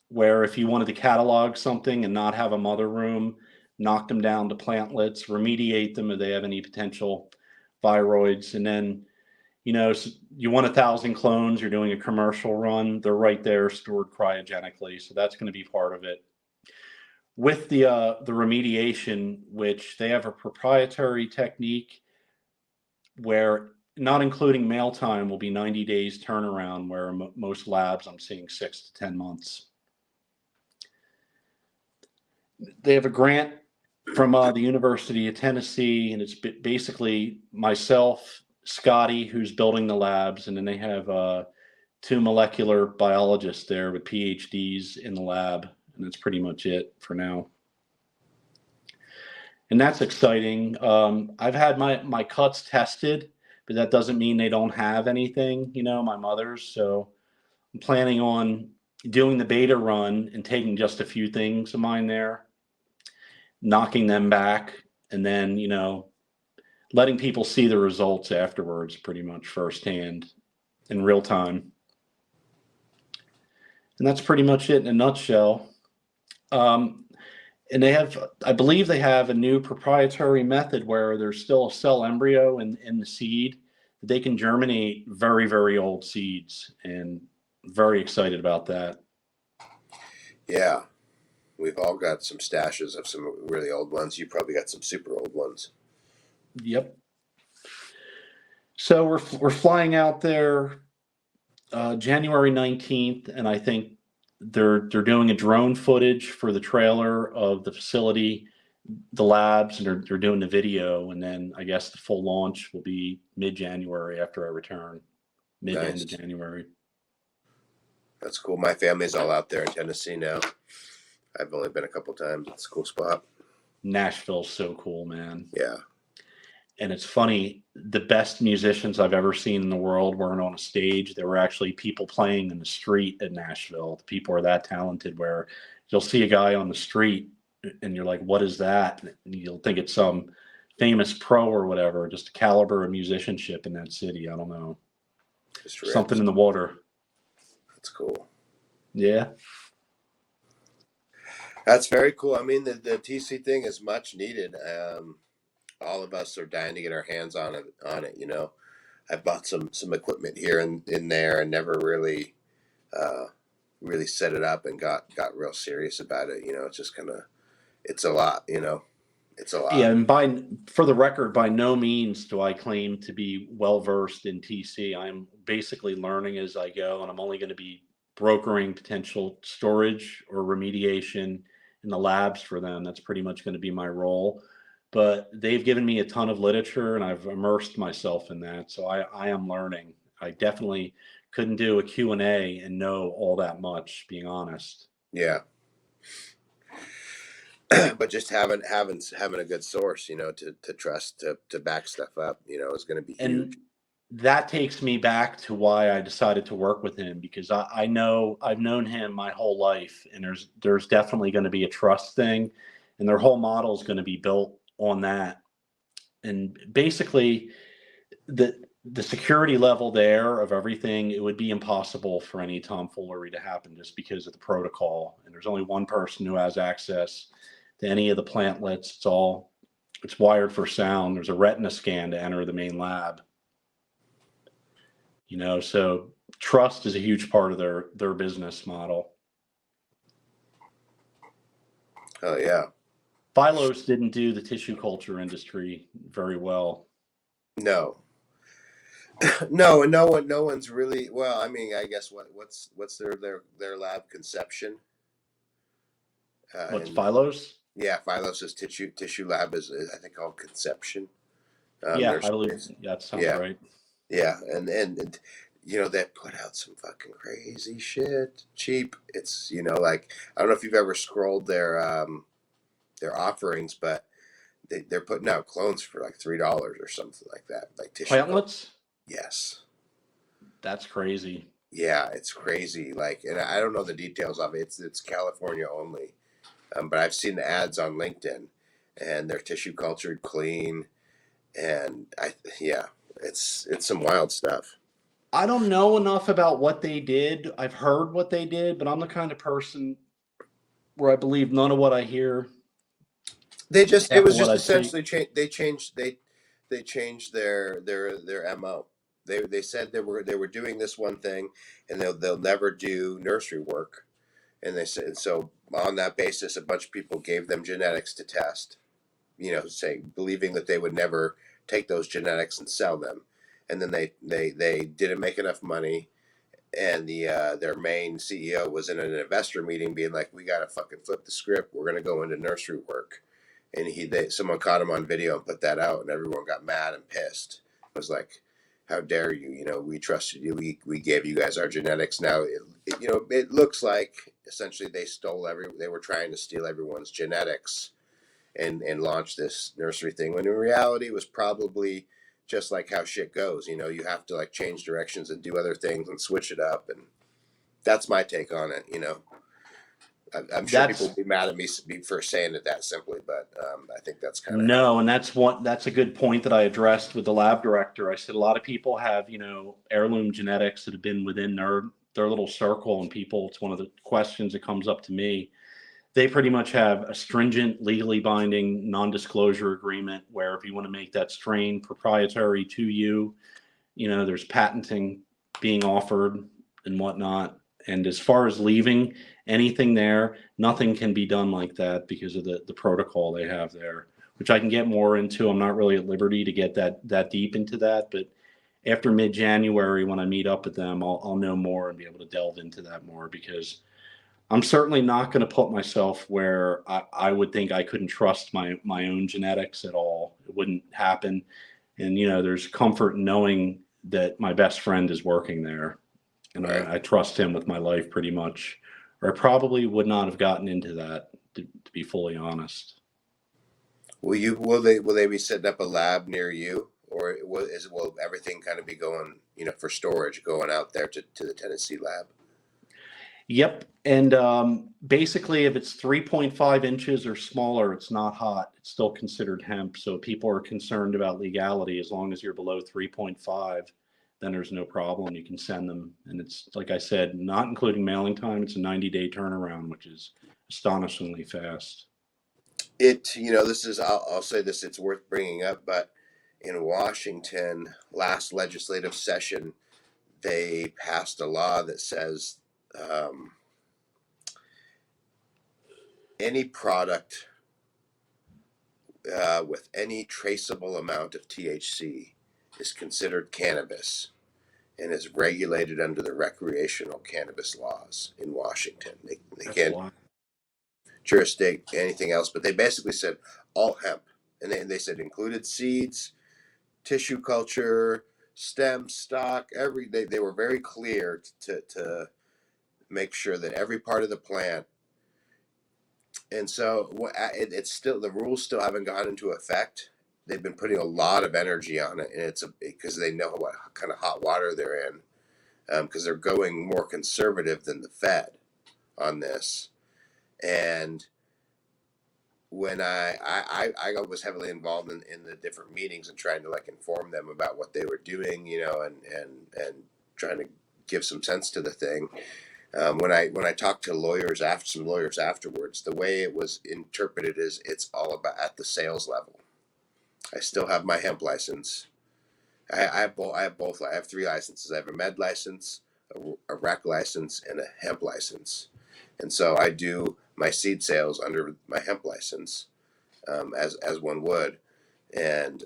Speaker 2: where if you wanted to catalog something and not have a mother room, knock them down to plantlets, remediate them if they have any potential viroids, and then you want 1,000 clones, you're doing a commercial run, they're right there stored cryogenically. So that's going to be part of it. With the remediation, which they have a proprietary technique where, not including mail time, will be 90 days turnaround, where most labs I'm seeing 6 to 10 months. They have a grant from the University of Tennessee, and it's basically myself, Scotty, who's building the labs, and then they have 2 molecular biologists there with PhDs in the lab, and that's pretty much it for now. And that's exciting. I've had my cuts tested, but that doesn't mean they don't have anything, my mother's. So I'm planning on doing the beta run and taking just a few things of mine there, knocking them back, and then, letting people see the results afterwards, pretty much firsthand in real time. And that's pretty much it in a nutshell. And I believe they have a new proprietary method where there's still a cell embryo in the seed. They can germinate very, very old seeds, and very excited about that.
Speaker 1: Yeah, we've all got some stashes of some really old ones. You probably got some super old ones.
Speaker 2: Yep. So we're flying out there January 19th, and I think they're doing a drone footage for the trailer of the facility, the labs, and they're doing the video, and then I guess the full launch will be mid-January after I return, mid to end of January.
Speaker 1: That's cool. My family's all out there in Tennessee now. I've only been a couple times. It's a cool spot.
Speaker 2: Nashville's so cool, man.
Speaker 1: Yeah.
Speaker 2: And it's funny, the best musicians I've ever seen in the world weren't on a stage. There were actually people playing in the street in Nashville. The people are that talented where you'll see a guy on the street and you're like, what is that? And you'll think it's some famous pro or whatever, just a caliber of musicianship in that city. I don't know. Something in the water.
Speaker 1: That's cool.
Speaker 2: Yeah.
Speaker 1: That's very cool. I mean, the TC thing is much needed. All of us are dying to get our hands on it. I bought some equipment here and in there, and never really really set it up and got real serious about it. It's just it's a lot. It's a lot.
Speaker 2: Yeah, and for the record, by no means do I claim to be well versed in TC. I'm basically learning as I go, and I'm only going to be brokering potential storage or remediation in the labs for them. That's pretty much going to be my role. But they've given me a ton of literature, and I've immersed myself in that. So I am learning. I definitely couldn't do a Q&A and know all that much, being honest.
Speaker 1: Yeah. But just having a good source, to trust, to back stuff up, is going to be huge.
Speaker 2: And that takes me back to why I decided to work with him, because I know I've known him my whole life, and there's definitely going to be a trust thing, and their whole model is going to be built on that. And basically, the security level there of everything, it would be impossible for any tomfoolery to happen just because of the protocol. And there's only one person who has access to any of the plantlets. It's wired for sound. There's a retina scan to enter the main lab. So trust is a huge part of their business model.
Speaker 1: Oh yeah.
Speaker 2: Phylos didn't do the tissue culture industry very well.
Speaker 1: No. No, and no one's really, well, I mean, I guess what's their lab conception?
Speaker 2: What's
Speaker 1: And
Speaker 2: Phylos?
Speaker 1: yeah, Philos's tissue lab is I think called Conception.
Speaker 2: Yeah, I
Speaker 1: There's
Speaker 2: believe that sounds
Speaker 1: yeah,
Speaker 2: right.
Speaker 1: yeah, and they put out some fucking crazy shit, cheap. It's like I don't know if you've ever scrolled their offerings, but they're putting out clones for like $3 or something like that, like tissue culture.
Speaker 2: Plantlets?
Speaker 1: Yes.
Speaker 2: That's crazy.
Speaker 1: Yeah, it's crazy. Like, and I don't know the details of it. It's California only, but I've seen the ads on LinkedIn, and they're tissue cultured, clean, and yeah, it's some wild stuff.
Speaker 2: I don't know enough about what they did. I've heard what they did, but I'm the kind of person where I believe none of what I hear,
Speaker 1: It
Speaker 2: half of
Speaker 1: was
Speaker 2: what
Speaker 1: just
Speaker 2: I see.
Speaker 1: essentially they changed their mo. They said they were doing this one thing, and they'll never do nursery work, and they said so on that basis a bunch of people gave them genetics to test, saying believing that they would never take those genetics and sell them, and then they didn't make enough money, and their main CEO was in an investor meeting being like, we gotta fucking flip the script, we're gonna go into nursery work, and someone caught him on video and put that out, and everyone got mad and pissed. It was like, how dare you? We trusted you. We gave you guys our genetics. Now it looks like essentially they were trying to steal everyone's genetics and launch this nursery thing, when in reality it was probably just like how shit goes. You have to like change directions and do other things and switch it up, and that's my take on it. I'm sure people
Speaker 2: That's
Speaker 1: will be mad at me for saying it that simply, but I think that's kind of how.
Speaker 2: No, and that's a good point that I addressed with the lab director. I said a lot of people have, heirloom genetics that have been within their little circle, and people, it's one of the questions that comes up to me. They pretty much have a stringent, legally binding non-disclosure agreement where if you want to make that strain proprietary to you, there's patenting being offered and whatnot. And as far as leaving anything there, nothing can be done like that because of the protocol they have there, which I can get more into. I'm not really at liberty to get that deep into that, but after mid-January, when I meet up with them, I'll know more and be able to delve into that more, because I'm certainly not going to put myself where I would think I couldn't trust my own genetics at all. It wouldn't happen. And, there's comfort in knowing that my best friend is working there, and
Speaker 1: Right.
Speaker 2: I trust him with my life pretty much, or I probably would not have gotten into that, to be fully honest.
Speaker 1: Will they be setting up a lab near you, or will everything kind of be going, for storage, going out there to the Tennessee lab?
Speaker 2: Yep. And basically, if it's 3.5 inches or smaller, it's not hot. It's still considered hemp. So people are concerned about legality. As long as you're below 3.5, then there's no problem. You can send them. And it's, like I said, not including mailing time, it's a 90-day turnaround, which is astonishingly fast.
Speaker 1: This is, I'll say this, it's worth bringing up, but in Washington, last legislative session, they passed a law that says um, any product with any traceable amount of THC is considered cannabis and is regulated under the recreational cannabis laws in Washington. They
Speaker 2: That's
Speaker 1: can't
Speaker 2: why.
Speaker 1: jurisdict anything else, but they basically said all hemp, and they said included seeds, tissue culture, stem, stock, they were very clear to make sure that every part of the plant. And so it's still, the rules still haven't gone into effect. They've been putting a lot of energy on it, and because they know what kind of hot water they're in, because they're going more conservative than the Fed on this, and when I was heavily involved in the different meetings and trying to like inform them about what they were doing, and trying to give some sense to the thing. When I talked to some lawyers afterwards, the way it was interpreted is it's all about at the sales level. I still have my hemp license. I have both. I have both. I have three licenses. I have a med license, a rec license, and a hemp license. And so I do my seed sales under my hemp license, as one would. And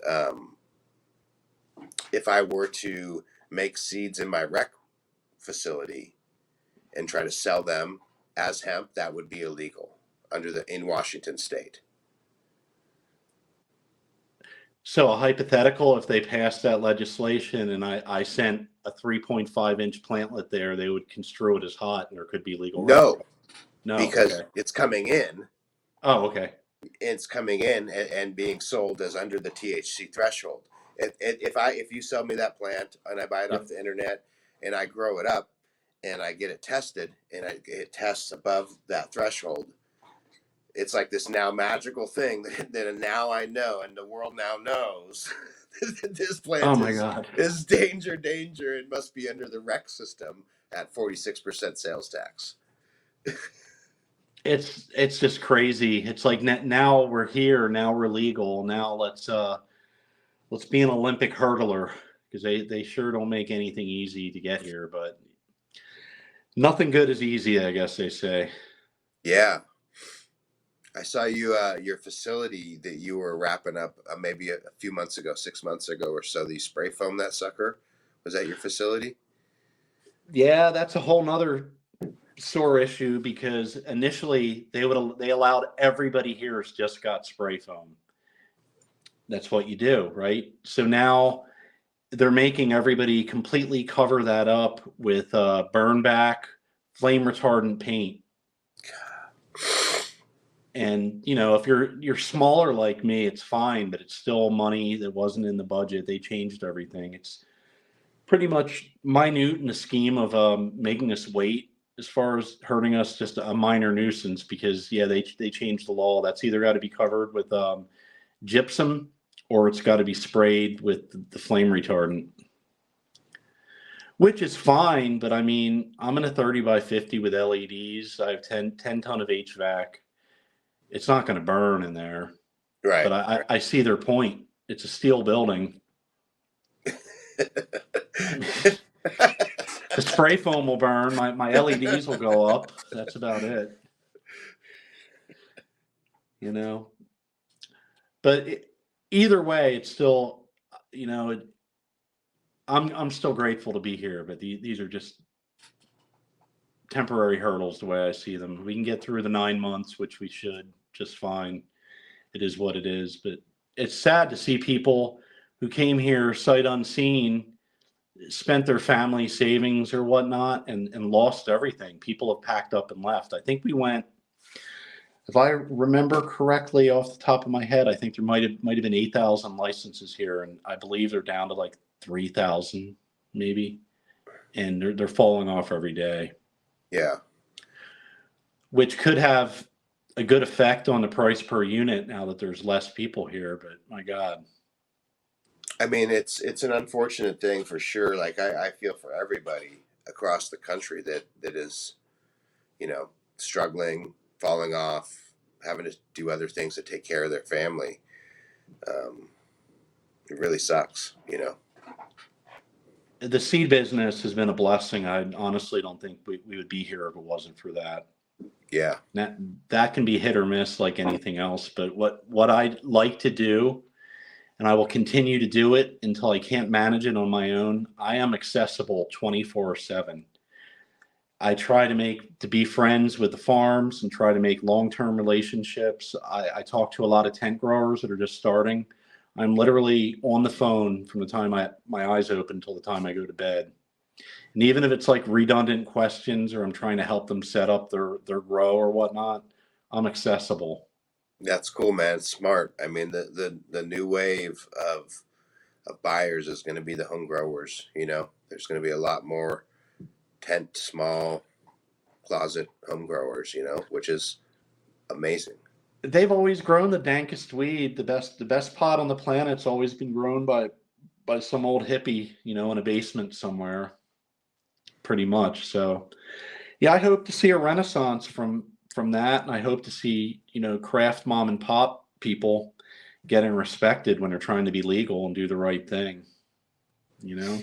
Speaker 1: if I were to make seeds in my rec facility and try to sell them as hemp, that would be illegal in Washington State.
Speaker 2: So a hypothetical, if they passed that legislation and I sent a 3.5-inch plantlet there, they would construe it as hot and there could be legal rec.
Speaker 1: No,
Speaker 2: No,
Speaker 1: because
Speaker 2: okay.
Speaker 1: it's coming in.
Speaker 2: Oh, okay.
Speaker 1: It's coming in and being sold as under the THC threshold. If you sell me that plant and I buy it off
Speaker 2: Yep.
Speaker 1: the internet and I grow it up and I get it tested and it tests above that threshold, it's like this now magical thing that now I know and the world now knows that this
Speaker 2: Oh
Speaker 1: plant
Speaker 2: my
Speaker 1: is
Speaker 2: God.
Speaker 1: danger. It must be under the rec system at 46% sales tax.
Speaker 2: It's just crazy. It's like now we're here, now we're legal. Now let's be an Olympic hurdler because they sure don't make anything easy to get here, but nothing good is easy, I guess they say.
Speaker 1: Yeah. I saw your facility that you were wrapping up maybe a few months ago, 6 months ago or so. That you spray foam that sucker. Was that your facility?
Speaker 2: Yeah, that's a whole nother sore issue because initially they allowed everybody here who's just got spray foam. That's what you do, right? So now they're making everybody completely cover that up with burn back flame retardant paint. And if you're smaller like me, it's fine, but it's still money that wasn't in the budget. They changed everything. It's pretty much minute in the scheme of making us wait. As far as hurting us, just a minor nuisance because yeah, they changed the law. That's either got to be covered with gypsum or it's got to be sprayed with the flame retardant, which is fine. But I mean, I'm in a 30 by 50 with LEDs. I have 10 ton of HVAC. It's not going to burn in there. But
Speaker 1: Right.
Speaker 2: I see their point. It's a steel building. The spray foam will burn. My LEDs will go up. That's about it. You know. But either way, it's still, I'm still grateful to be here. But these are just temporary hurdles, the way I see them. We can get through the 9 months, which we should just fine. It is what it is. But it's sad to see people who came here sight unseen, spent their family savings or whatnot, and lost everything. People have packed up and left. I think we went, if I remember correctly off the top of my head, I think there might have been 8,000 licenses here, and I believe they're down to like 3,000 maybe, and they're falling off every day.
Speaker 1: Yeah.
Speaker 2: Which could have a good effect on the price per unit now that there's less people here. But my God.
Speaker 1: I mean, it's an unfortunate thing for sure. Like I feel for everybody across the country that is, struggling, falling off, having to do other things to take care of their family. Um, it really sucks.
Speaker 2: The seed business has been a blessing. I honestly don't think we would be here if it wasn't for that.
Speaker 1: Yeah.
Speaker 2: That can be hit or miss like anything else. But what I like to do, and I will continue to do it until I can't manage it on my own, I am accessible 24/7. I try to be friends with the farms and try to make long-term relationships. I talk to a lot of tent growers that are just starting. I'm literally on the phone from the time my eyes open till the time I go to bed. And even if it's like redundant questions or I'm trying to help them set up their grow or whatnot, I'm accessible.
Speaker 1: That's cool, man. It's smart. I mean, the new wave of buyers is going to be the home growers. There's going to be a lot more tent, small closet home growers. Which is amazing.
Speaker 2: they've always grown the dankest weed. The best pot on the planet's always been grown by some old hippie, in a basement somewhere, pretty much. So yeah, I hope to see a renaissance from that, and I hope to see craft mom and pop people getting respected when they're trying to be legal and do the right thing. You know.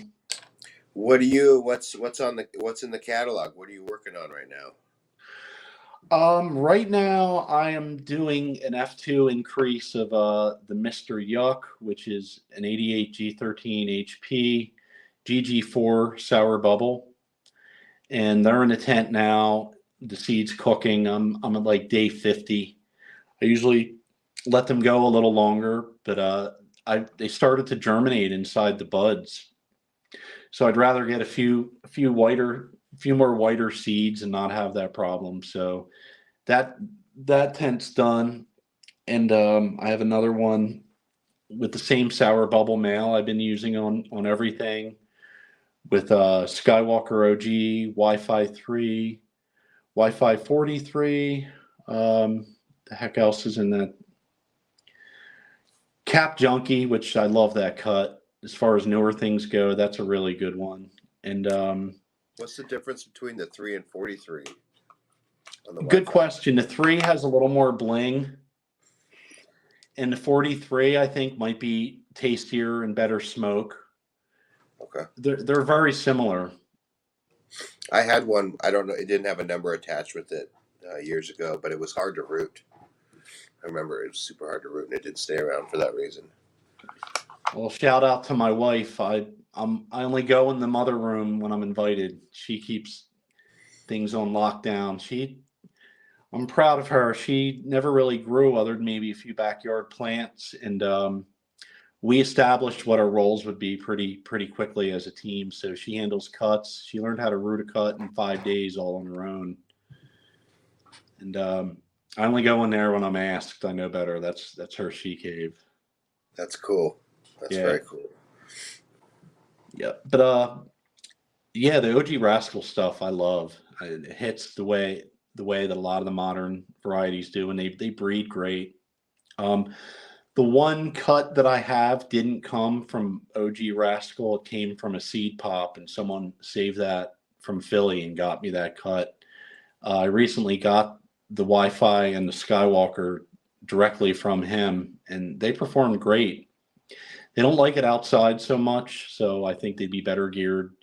Speaker 1: What's in the catalog? What are you working on right now?
Speaker 2: Right now I am doing an F2 increase of the Mr. Yuck, which is an 88 G13 HP GG4 sour bubble, and they're in the tent now. The seed's cooking. I'm at like day 50. I usually let them go a little longer, but they started to germinate inside the buds. So I'd rather get a few more whiter seeds and not have that problem. So that that tent's done, and I have another one with the same sour bubble male I've been using on everything with Skywalker OG, Wi-Fi 3, Wi-Fi 43. The heck else is in that? Cap Junkie, which I love that cut. As far as newer things go, that's a really good one. And
Speaker 1: What's the difference between the 3 and 43 on the
Speaker 2: good
Speaker 1: Wi-Fi?
Speaker 2: question. The 3 has a little more bling, and the 43 I think might be tastier and better smoke.
Speaker 1: Okay.
Speaker 2: They're very similar.
Speaker 1: I had one. I don't know. It didn't have a number attached with it years ago, but it was hard to root. I remember it was super hard to root, and it did stay around for that reason.
Speaker 2: Well, shout out to my wife. I only go in the mother room when I'm invited. She keeps things on lockdown. I'm proud of her. She never really grew other than maybe a few backyard plants, and we established what our roles would be pretty quickly as a team. So she handles cuts. She learned how to root a cut in 5 days all on her own. And I only go in there when I'm asked. I know better. That's her she cave.
Speaker 1: That's cool. That's
Speaker 2: Yeah,
Speaker 1: very cool.
Speaker 2: yeah. But yeah, the OG Rascal stuff I love. It hits the way that a lot of the modern varieties do, and they breed great. Um, the one cut that I have didn't come from OG Rascal. It came from a seed pop, and someone saved that from Philly and got me that cut. I recently got the Wi-Fi and the Skywalker directly from him, and they performed great. They don't like it outside so much, so I think they'd be better geared.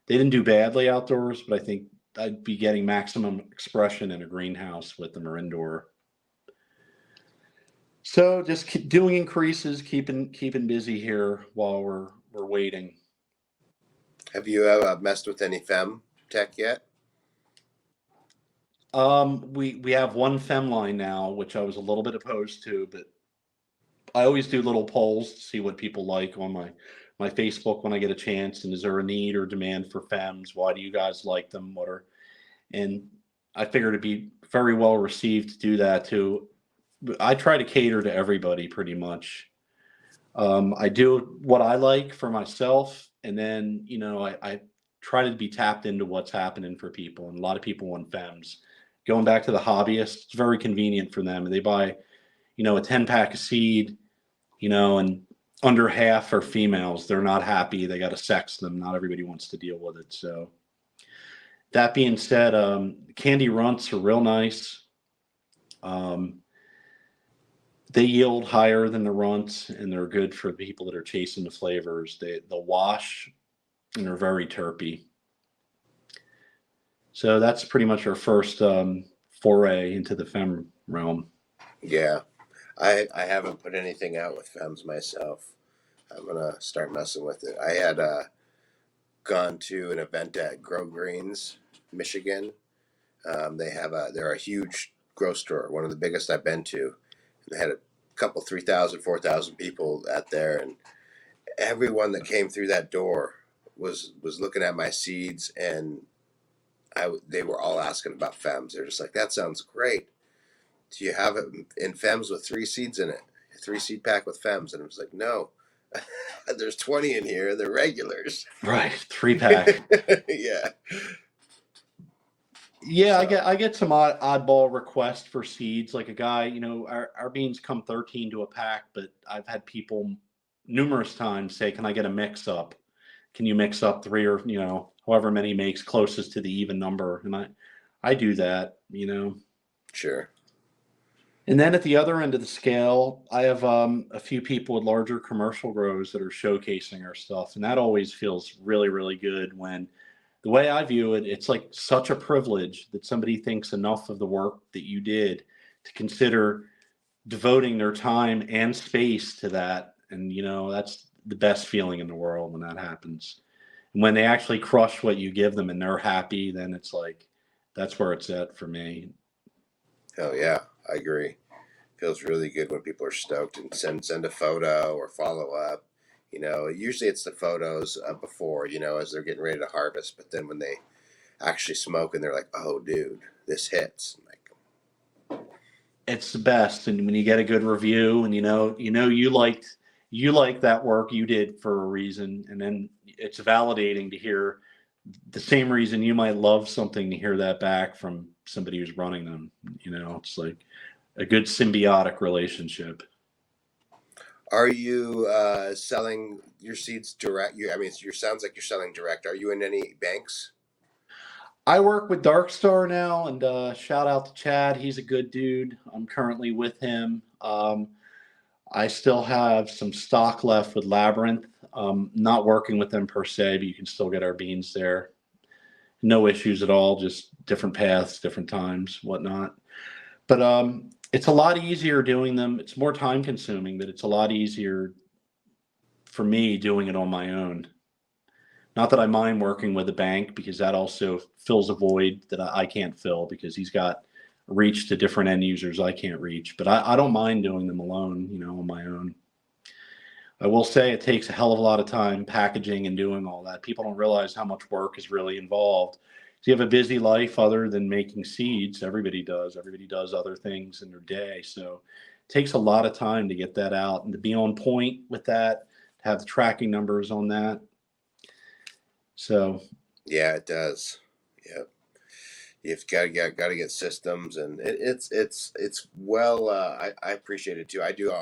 Speaker 2: They didn't do badly outdoors, but I think I'd be getting maximum expression in a greenhouse with them or indoor. So just keep doing increases, keeping busy here while we're waiting.
Speaker 1: Have you messed with any fem tech yet?
Speaker 2: We have one fem line now, which I was a little bit opposed to, but I always do little polls to see what people like on my Facebook when I get a chance. And is there a need or demand for fems? Why do you guys like them? And I figured it'd be very well received to do that too. I try to cater to everybody pretty much. I do what I like for myself, and then I try to be tapped into what's happening for people. And a lot of people want fems. Going back to the hobbyists, it's very convenient for them. And they buy, a 10 pack of seed, and under half are females. They're not happy. They got to sex them. Not everybody wants to deal with it. So that being said, candy runts are real nice. Um, they yield higher than the runts, and they're good for people that are chasing the flavors. They'll wash, and they're very terpy. So that's pretty much our first foray into the fem realm.
Speaker 1: Yeah, I haven't put anything out with fems myself. I'm gonna start messing with it. I had gone to an event at Grow Greens, Michigan. They're a huge grocery store, one of the biggest I've been to. They had a couple 3,000, 4,000 people out there, and everyone that came through that door was looking at my seeds, and they were all asking about fems. They're just like, "That sounds great. Do you have it in fems with 3 seeds in it? A 3 seed pack with fems?" And I was like, "No, there's 20 in here. They're regulars."
Speaker 2: Right, 3 pack.
Speaker 1: Yeah.
Speaker 2: Yeah, I
Speaker 1: So
Speaker 2: get some oddball requests for seeds. Like a guy, our beans come 13 to a pack, but I've had people numerous times say, "Can I get a mix up? Can you mix up three or however many makes closest to the even number?" And I do that.
Speaker 1: sure.
Speaker 2: And then at the other end of the scale, I have a few people with larger commercial grows that are showcasing our stuff, and that always feels really, really good. When the way I view it, it's like such a privilege that somebody thinks enough of the work that you did to consider devoting their time and space to that. And that's the best feeling in the world when that happens. And when they actually crush what you give them and they're happy, then it's like that's where it's at for me.
Speaker 1: Hell yeah, I agree. Feels really good when people are stoked and send a photo or follow up. Usually it's the photos before, as they're getting ready to harvest. But then when they actually smoke and they're like, "Oh, dude, this hits." I'm like,
Speaker 2: It's the best. And when you get a good review and you liked that work you did for a reason, and then it's validating to hear the same reason you might love something, to hear that back from somebody who's running them. It's like a good symbiotic relationship.
Speaker 1: are you selling your seeds direct? I mean, it sounds like you're selling direct. Are you in any banks?
Speaker 2: I work with Dark Star now, and shout out to Chad. He's a good dude. I'm currently with him. I still have some stock left with Labyrinth. Not working with them per se, but you can still get our beans there. No issues at all, just different paths, different times, whatnot. But it's a lot easier doing them. It's more time consuming, but it's a lot easier for me doing it on my own. Not that I mind working with a bank, because that also fills a void that I can't fill, because he's got reach to different end users I can't reach. But I don't mind doing them alone, on my own. I will say it takes a hell of a lot of time packaging and doing all that. People don't realize how much work is really involved. So you have a busy life other than making seeds. Everybody does. Everybody does other things in their day. So it takes a lot of time to get that out and to be on point with that, to have the tracking numbers on that. So
Speaker 1: Yeah, it does. Yeah, you've got to get systems, and it's well. I appreciate it too. I do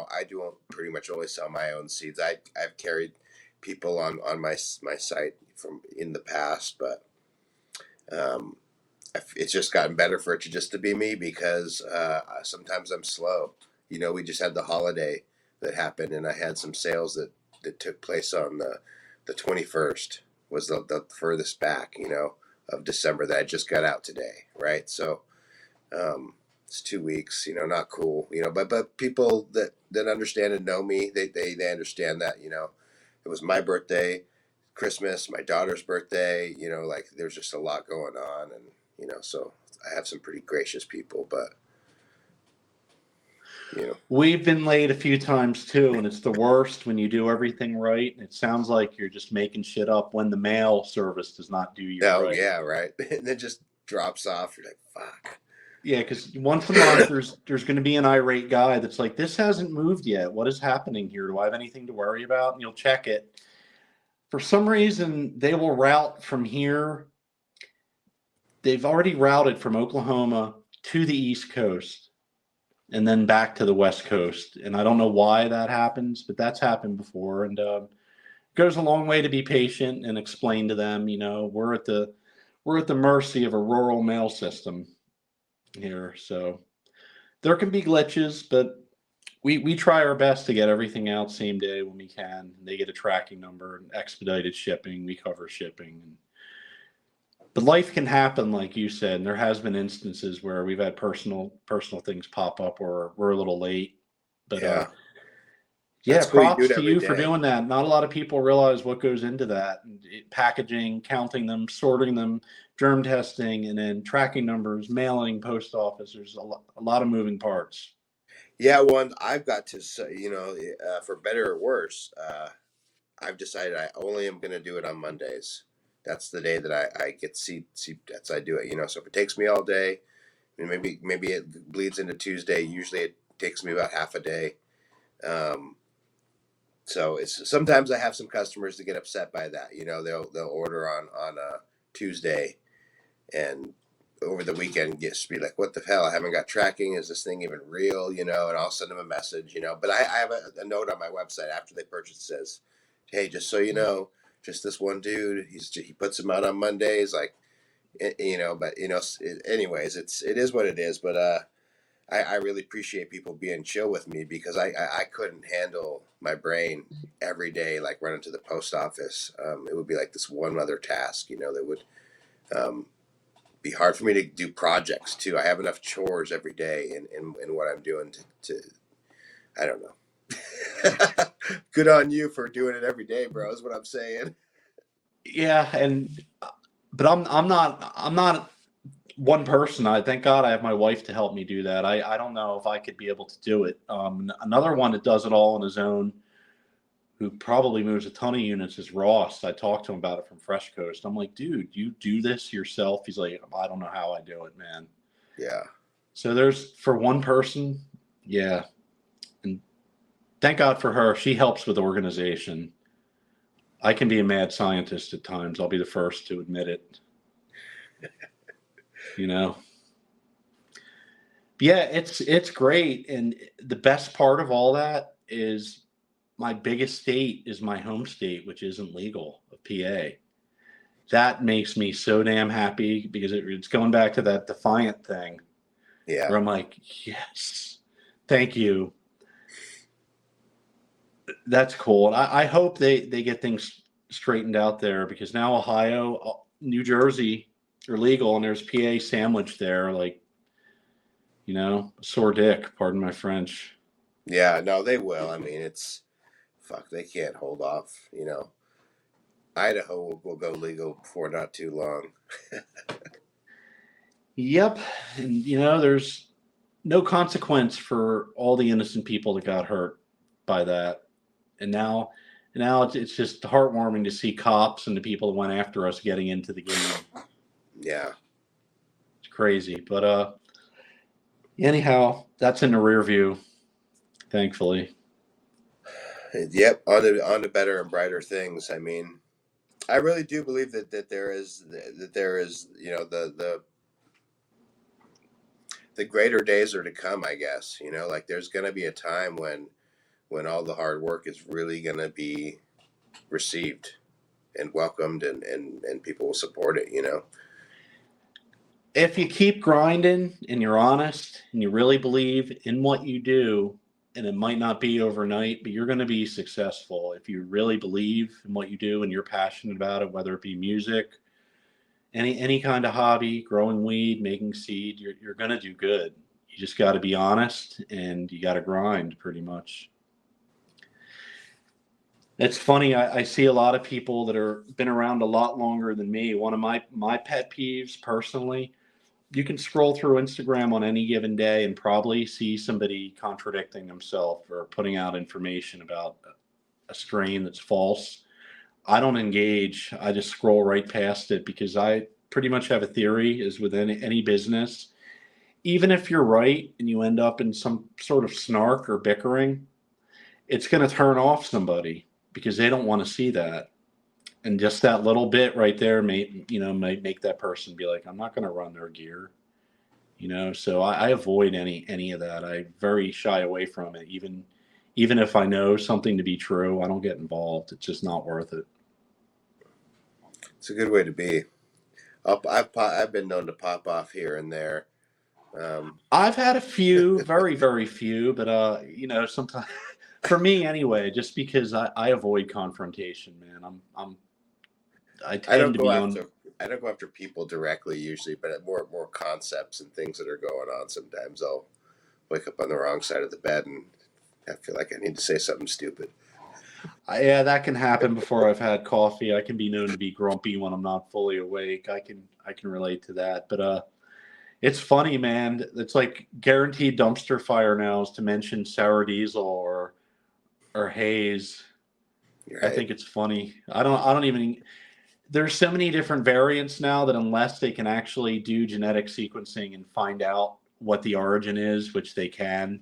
Speaker 1: pretty much only sell my own seeds. I've carried people on my site from in the past, but um, it's just gotten better for it to be me, because sometimes I'm slow. We just had the holiday that happened, and I had some sales that took place on the 21st, was the furthest back, of December, that I just got out today, right? So it's 2 weeks, not cool, but people that understand and know me, they understand that, it was my birthday, Christmas, my daughter's birthday, like there's just a lot going on, and so I have some pretty gracious people, but you know,
Speaker 2: we've been late a few times too, and it's the worst when you do everything right. And it sounds like you're just making shit up when the mail service does not do you
Speaker 1: oh
Speaker 2: right.
Speaker 1: yeah, right, and then just drops off. You're like, fuck.
Speaker 2: Yeah, because once a month there's going to be an irate guy that's like, "This hasn't moved yet. What is happening here? Do I have anything to worry about?" And you'll check it. For some reason, they will route from here. They've already routed from Oklahoma to the East Coast and then back to the West Coast. And I don't know why that happens, but that's happened before. And it goes a long way to be patient and explain to them, we're at the mercy of a rural mail system here. So there can be glitches, but we try our best to get everything out same day when we can. They get a tracking number and expedited shipping. We cover shipping. But life can happen, like you said. And there has been instances where we've had personal things pop up, or we're a little late. But
Speaker 1: Yeah,
Speaker 2: yeah,
Speaker 1: that's cool. You do
Speaker 2: props
Speaker 1: it
Speaker 2: to
Speaker 1: every
Speaker 2: you for
Speaker 1: day.
Speaker 2: doing that. Not a lot of people realize what goes into that. Packaging, counting them, sorting them, germ testing, and then tracking numbers, mailing, post office. There's a lot of moving parts.
Speaker 1: Yeah, one I've got to say, for better or worse, I've decided I only am going to do it on Mondays. That's the day that I get see that's I do it. So if it takes me all day, maybe it bleeds into Tuesday. Usually it takes me about half a day. Um, so it's sometimes I have some customers that get upset by that. They'll order on a Tuesday, and over the weekend just be like, what the hell? I haven't got tracking. Is this thing even real? And I'll send them a message, But I have a note on my website after they purchase says, hey, just so you know, just this one dude, he puts them out on Mondays, like, but anyways, it is what it is. But I really appreciate people being chill with me because I couldn't handle my brain every day, like running to the post office. It would be like this one other task, that would um, be hard for me to do projects too. I have enough chores every day in what I'm doing to I don't know. Good on you for doing it every day, bro, is what I'm saying.
Speaker 2: Yeah, but I'm not one person. I thank God I have my wife to help me do that. I don't know if I could be able to do it. Another one that does it all on his own, who probably moves a ton of units, is Ross. I talked to him about it from Fresh Coast. I'm like, dude, you do this yourself? He's like, I don't know how I do it, man.
Speaker 1: Yeah.
Speaker 2: So there's for one person, yeah. And thank God for her. She helps with organization. I can be a mad scientist at times. I'll be the first to admit it. You know. Yeah, it's great, and the best part of all that is my biggest state is my home state, which isn't legal, of PA. That makes me so damn happy because it's going back to that defiant thing
Speaker 1: Yeah.
Speaker 2: where I'm like, yes, thank you. That's cool. And I hope they get things straightened out there because now Ohio, New Jersey are legal and there's PA sandwich there, like, sore dick, pardon my French.
Speaker 1: Yeah, no, they will. I mean, fuck, they can't hold off, Idaho will go legal before not too long.
Speaker 2: Yep. And, there's no consequence for all the innocent people that got hurt by that. And now it's just heartwarming to see cops and the people that went after us getting into the game.
Speaker 1: Yeah.
Speaker 2: It's crazy. But anyhow, that's in the rear view, thankfully.
Speaker 1: Yep, on to better and brighter things. I mean, I really do believe that there is the greater days are to come. I guess like there's going to be a time when all the hard work is really going to be received and welcomed and people will support it.
Speaker 2: If you keep grinding and you're honest and you really believe in what you do, and it might not be overnight, but you're going to be successful if you really believe in what you do and you're passionate about it, whether it be music, any kind of hobby, growing weed, making seed, you're going to do good. You just got to be honest and you got to grind pretty much. It's funny. I see a lot of people that are been around a lot longer than me. One of my pet peeves personally, you can scroll through Instagram on any given day and probably see somebody contradicting themselves or putting out information about a strain that's false. I don't engage. I just scroll right past it because I pretty much have a theory is within any business, even if you're right and you end up in some sort of snark or bickering, it's going to turn off somebody because they don't want to see that. And just that little bit right there might make that person be like, I'm not going to run their gear. So I avoid any of that. I very shy away from it. Even if I know something to be true, I don't get involved. It's just not worth it.
Speaker 1: It's a good way to be. I've been known to pop off here and there.
Speaker 2: I've had a few, very, very few, but sometimes for me anyway, just because I avoid confrontation, man. I
Speaker 1: I
Speaker 2: tend
Speaker 1: don't
Speaker 2: to
Speaker 1: go
Speaker 2: be on.
Speaker 1: after I don't go after people directly usually, but more concepts and things that are going on. Sometimes I'll wake up on the wrong side of the bed and I feel like I need to say something stupid.
Speaker 2: Yeah, that can happen before I've had coffee. I can be known to be grumpy when I'm not fully awake. I can relate to that. But it's funny, man. It's like guaranteed dumpster fire now is to mention sour diesel or haze. I
Speaker 1: Right?
Speaker 2: think it's funny. I don't even there's so many different variants now that unless they can actually do genetic sequencing and find out what the origin is, which they can,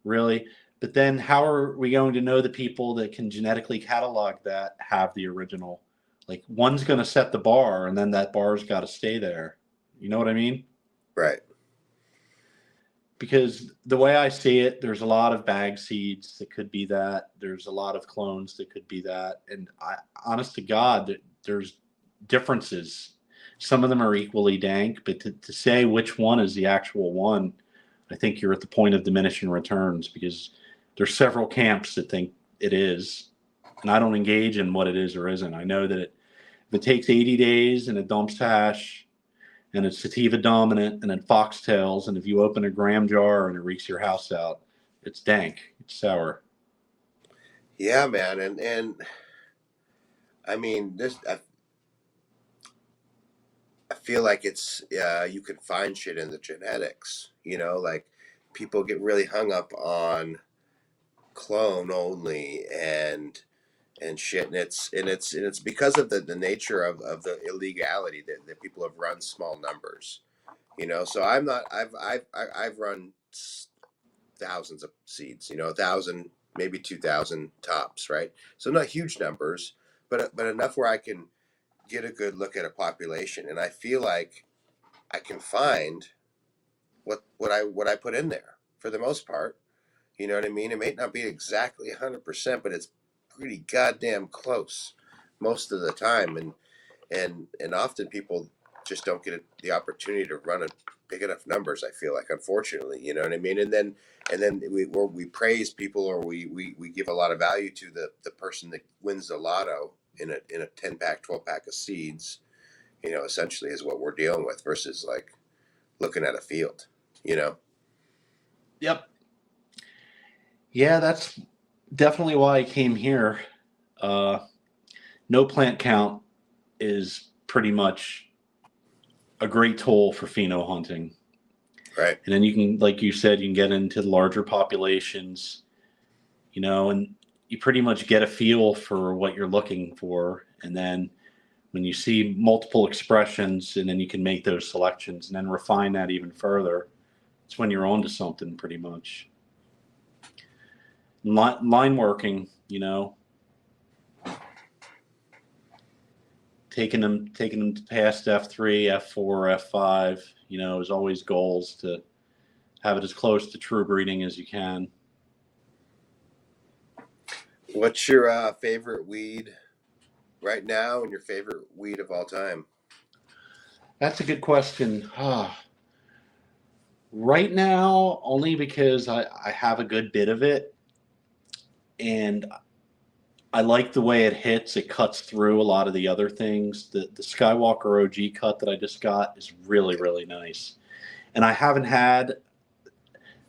Speaker 2: really. But then how are we going to know the people that can genetically catalog that have the original? Like one's going to set the bar and then that bar's got to stay there. You know what I mean?
Speaker 1: Right.
Speaker 2: Because the way I see it, there's a lot of bag seeds that could be that. There's a lot of clones that could be that. And honest to God, there's differences. Some of them are equally dank, but to say which one is the actual one, I think you're at the point of diminishing returns, because there's several camps that think it is. And I don't engage in what it is or isn't. I know that if it takes 80 days and it dumps hash, and it's sativa dominant, and then foxtails, and if you open a gram jar and it reeks your house out, it's dank, it's sour.
Speaker 1: Yeah, man, and I mean, I feel like it's you can find shit in the genetics. You know, like people get really hung up on clone only and shit, and it's because of the nature of the illegality that people have run small numbers. You know, so I'm not. I've run thousands of seeds. You know, 1,000, maybe 2,000 tops, right? So not huge numbers, but enough where I can get a good look at a population, and I feel like I can find what I put in there for the most part. You know what I mean? It may not be exactly 100%, but it's pretty goddamn close most of the time, and often people just don't get the opportunity to run a big enough numbers. I feel like, unfortunately, you know what I mean. And then we praise people, or we give a lot of value to the person that wins the lotto in a 10 pack, 12 pack of seeds. You know, essentially is what we're dealing with versus like looking at a field. You know.
Speaker 2: Yep. Yeah, that's definitely why I came here. Uh, no plant count is pretty much a great tool for pheno hunting.
Speaker 1: Right.
Speaker 2: And then you can, like you said, you can get into larger populations, and you pretty much get a feel for what you're looking for. And then when you see multiple expressions, and then you can make those selections and then refine that even further, it's when you're onto something pretty much. Line working, taking them past F3, F4, F5, is always goals to have it as close to true breeding as you can.
Speaker 1: What's your favorite weed right now, and your favorite weed of all time?
Speaker 2: That's a good question. Right now, only because I have a good bit of it, and I like the way it hits. It cuts through a lot of the other things. The Skywalker OG cut that I just got is really, really nice. And I haven't had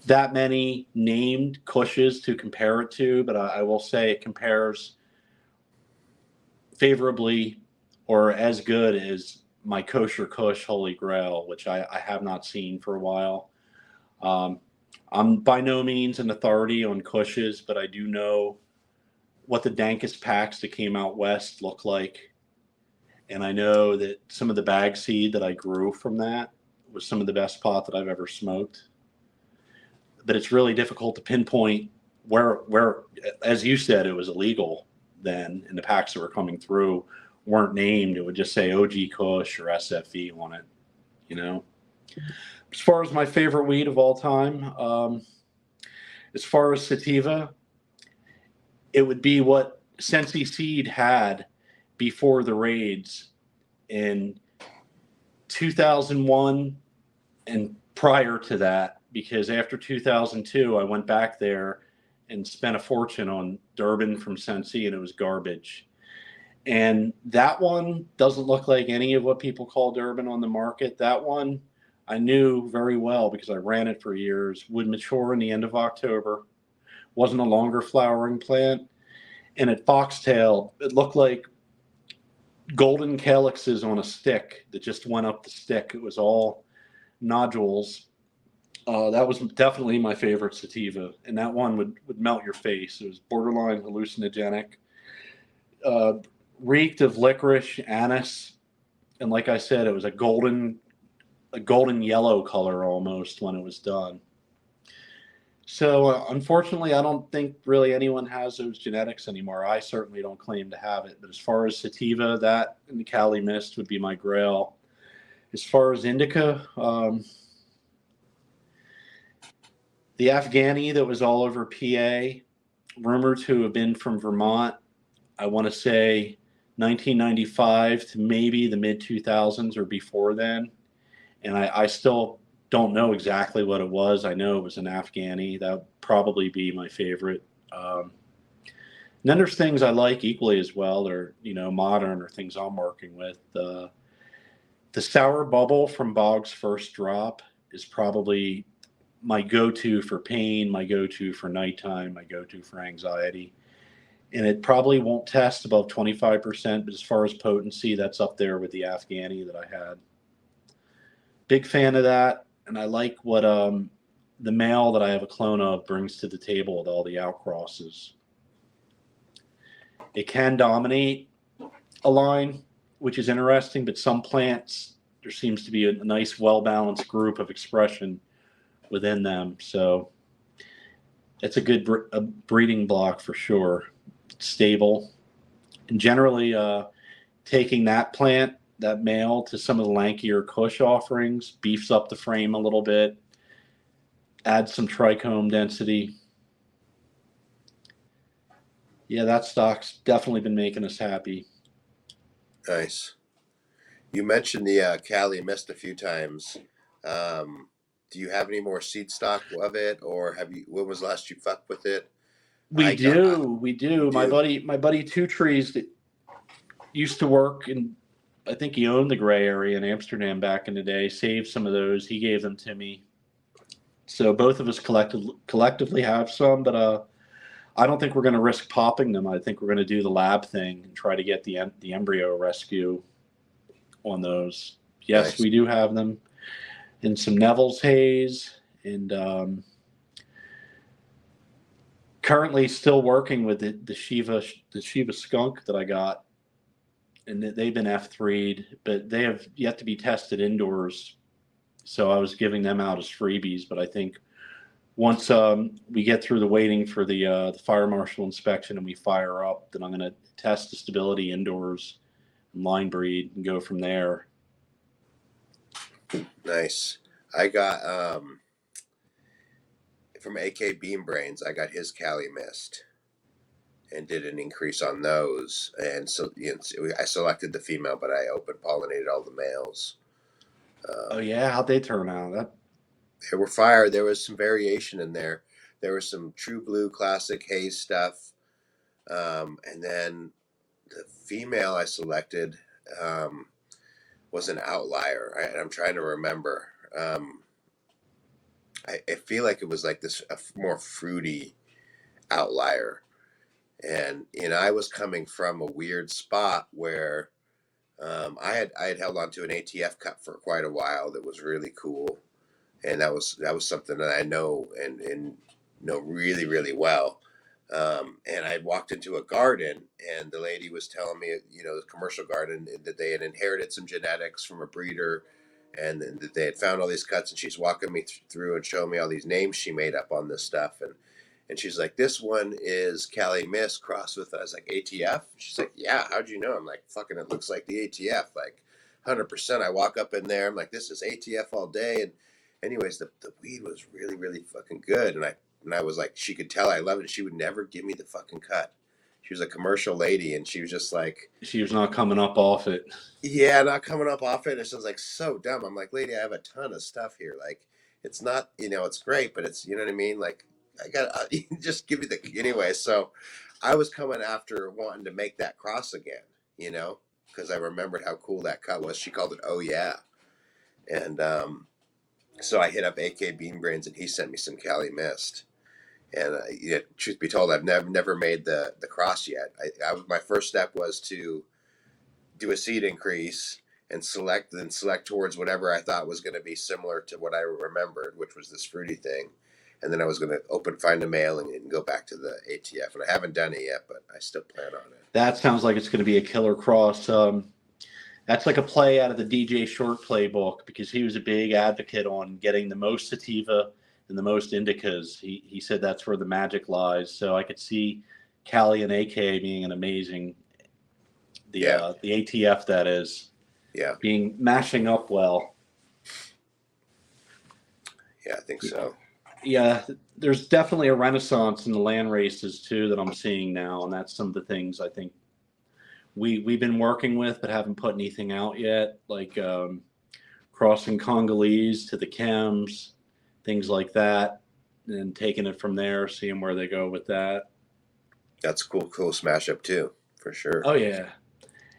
Speaker 2: that many named Kushes to compare it to, but I will say it compares favorably or as good as my Kosher Kush Holy Grail, which I have not seen for a while. I'm by no means an authority on Kushes, but I do know what the dankest packs that came out west look like. And I know that some of the bag seed that I grew from that was some of the best pot that I've ever smoked. But it's really difficult to pinpoint where, as you said, it was illegal then, and the packs that were coming through weren't named. It would just say OG Kush or SFE on it. As far as my favorite weed of all time, as far as sativa, it would be what Sensi Seed had before the raids in 2001 and prior to that, because after 2002, I went back there and spent a fortune on Durban from Sensi, and it was garbage. And that one doesn't look like any of what people call Durban on the market. That one I knew very well because I ran it for years, would mature in the end of October, wasn't a longer flowering plant. And at Foxtail, it looked like golden calyxes on a stick that just went up the stick. It was all nodules. That was definitely my favorite sativa, and that one would melt your face. It was borderline hallucinogenic, uh, reeked of licorice, anise, and like I said, it was a golden yellow color almost when it was done. So unfortunately, I don't think really anyone has those genetics anymore. I certainly don't claim to have it. But as far as sativa, that and the Cali Mist would be my grail. As far as indica, The Afghani that was all over PA, rumored to have been from Vermont. I want to say 1995 to maybe the mid 2000s or before then. And I still don't know exactly what it was. I know it was an Afghani. That would probably be my favorite. And then there's things I like equally as well, or modern, or things I'm working with. The sour bubble from Bog's First Drop is probably my go-to for pain, my go-to for nighttime, my go-to for anxiety. And it probably won't test above 25%, but as far as potency, that's up there with the Afghani that I had. Big fan of that, and I like what the male that I have a clone of brings to the table with all the outcrosses. It can dominate a line, which is interesting, but some plants, there seems to be a nice, well-balanced group of expression within them. So it's a good breeding block for sure. It's stable. And generally, taking that plant, that male, to some of the lankier Kush offerings, beefs up the frame a little bit, adds some trichome density. Yeah, that stock's definitely been making us happy.
Speaker 1: Nice. You mentioned the Cali Mist a few times. Do you have any more seed stock of it, or have you? When was the last you fucked with it?
Speaker 2: We do, we
Speaker 1: You
Speaker 2: do.
Speaker 1: do.
Speaker 2: My buddy Two Trees that used to work in, I think he owned the gray area in Amsterdam back in the day. Saved some of those. He gave them to me. So both of us collectively have some, but I don't think we're going to risk popping them. I think we're going to do the lab thing and try to get the embryo rescue on those. Yes,
Speaker 1: Nice.
Speaker 2: we do have them in some Neville's haze, and currently still working with the Shiva skunk that I got, and they've been F3'd, but they have yet to be tested indoors. So I was giving them out as freebies, but I think once we get through the waiting for the fire marshal inspection and we fire up, then I'm going to test the stability indoors and line breed and go from there.
Speaker 1: Nice. I got from AK Beam Brains. I got his Cali Mist and did an increase on those. And so I selected the female, but I open pollinated all the males.
Speaker 2: Oh yeah, how'd they turn out?
Speaker 1: They were fire. There was some variation in there. There was some True Blue Classic Haze stuff, and then the female I selected was an outlier. I'm trying to remember. I feel like it was like this a more fruity outlier, and I was coming from a weird spot where I had held on to an ATF cup for quite a while that was really cool, and that was something that I know and know really really well. And I walked into a garden, and the lady was telling me, the commercial garden, that they had inherited some genetics from a breeder, and that they had found all these cuts. And she's walking me through and showing me all these names she made up on this stuff. And she's like, "This one is Cali Mist crossed with," I was like, "ATF?" She's like, "Yeah, how'd you know?" I'm like, "Fucking, it looks like the ATF, like 100%." I walk up in there, I'm like, "This is ATF all day." And anyways, the weed was really, really fucking good. And I was like, she could tell I loved it. She would never give me the fucking cut. She was a commercial lady, and she was just like,
Speaker 2: She was not coming up off it.
Speaker 1: "Yeah, not coming up off it." And she was like, so dumb. I'm like, "Lady, I have a ton of stuff here. Like, it's not, it's great, but it's, you know what I mean? Like, I got just give me the anyway." So I was coming after wanting to make that cross again, because I remembered how cool that cut was. She called it "Oh Yeah," and so I hit up AK Bean Brains, and he sent me some Cali Mist. And truth be told, I've never made the cross yet. My first step was to do a seed increase and select towards whatever I thought was going to be similar to what I remembered, which was this fruity thing. And then I was going to find a male and go back to the ATF. And I haven't done it yet, but I still plan on it.
Speaker 2: That sounds like it's going to be a killer cross. That's like a play out of the DJ Short playbook, because he was a big advocate on getting the most sativa and the most indicas. He said that's where the magic lies. So I could see Cali and AK being an amazing, the ATF, that is, being mashing up well.
Speaker 1: Yeah, I think so.
Speaker 2: Yeah, there's definitely a renaissance in the land races too that I'm seeing now, and that's some of the things I think we've been working with but haven't put anything out yet, like crossing Congolese to the chems, things like that, and taking it from there, seeing where they go with that.
Speaker 1: That's cool smash up too, for sure.
Speaker 2: Oh yeah,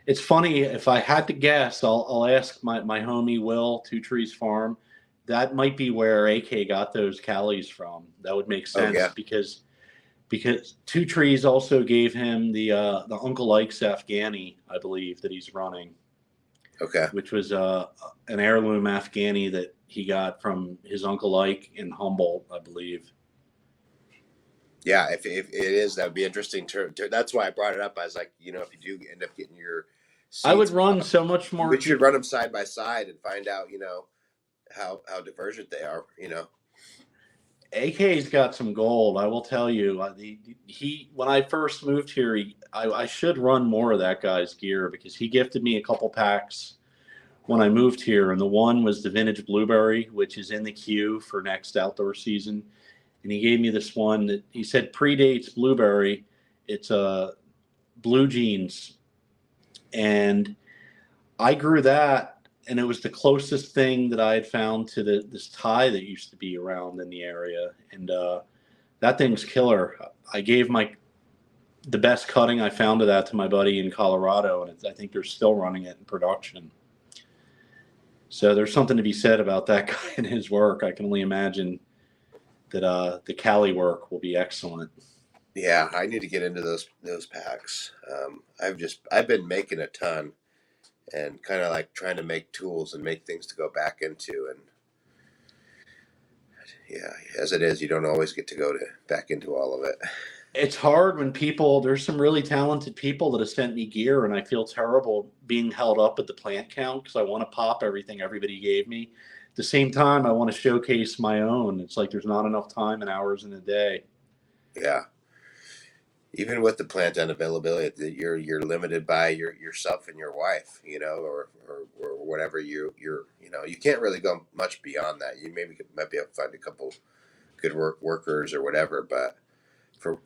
Speaker 2: it's funny. If I had to guess, I'll ask my homie Will, Two Trees Farm. That might be where AK got those Callies from. That would make
Speaker 1: Oh
Speaker 2: sense
Speaker 1: yeah.
Speaker 2: because Two Trees also gave him the Uncle Ike's Afghani, I believe, that he's running,
Speaker 1: Okay.
Speaker 2: which was an heirloom Afghani that he got from his Uncle Ike in Humboldt, I believe.
Speaker 1: Yeah, if it is, that would be interesting. That's why I brought it up. I was like, if you do end up getting your
Speaker 2: I would
Speaker 1: seeds,
Speaker 2: run so much
Speaker 1: we
Speaker 2: more.
Speaker 1: should run them side by side and find out, how divergent they are.
Speaker 2: AK's got some gold, I will tell you. He when I first moved here, I should run more of that guy's gear because he gifted me a couple packs when I moved here, and the one was the vintage blueberry, which is in the queue for next outdoor season. And he gave me this one that he said predates blueberry. It's blue jeans, and I grew that, and it was the closest thing that I had found to this tie that used to be around in the area, and that thing's killer. I gave the best cutting I found of that to my buddy in Colorado, and I think they're still running it in production. So there's something to be said about that guy and his work. I can only imagine that the Cali work will be excellent.
Speaker 1: Yeah, I need to get into those packs. I've been making a ton and kind of like trying to make tools and make things to go back into, and yeah, as it is, you don't always get to go to back into all of it.
Speaker 2: It's hard when there's some really talented people that have sent me gear, and I feel terrible being held up at the plant count because I want to pop everything everybody gave me. At the same time, I want to showcase my own. It's like there's not enough time and hours in a day.
Speaker 1: Yeah, even with the plant unavailability, you're limited by yourself and your wife, or whatever you can't really go much beyond that. You might be able to find a couple good workers or whatever, but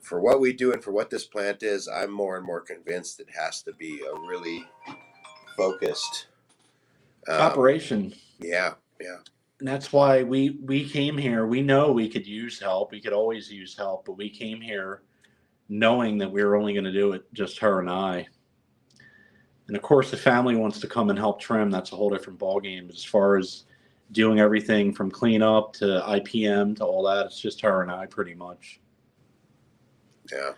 Speaker 1: for what we do and for what this plant is, I'm more and more convinced it has to be a really focused. Um,
Speaker 2: Operation.
Speaker 1: yeah, yeah,
Speaker 2: And that's why we came here. We know we could use help. We could always use help, but we came here knowing that we were only going to do it just her and I. And of course, the family wants to come and help trim. That's a whole different ballgame. But as far as doing everything from cleanup to IPM to all that, it's just her and I pretty much.
Speaker 1: yeah.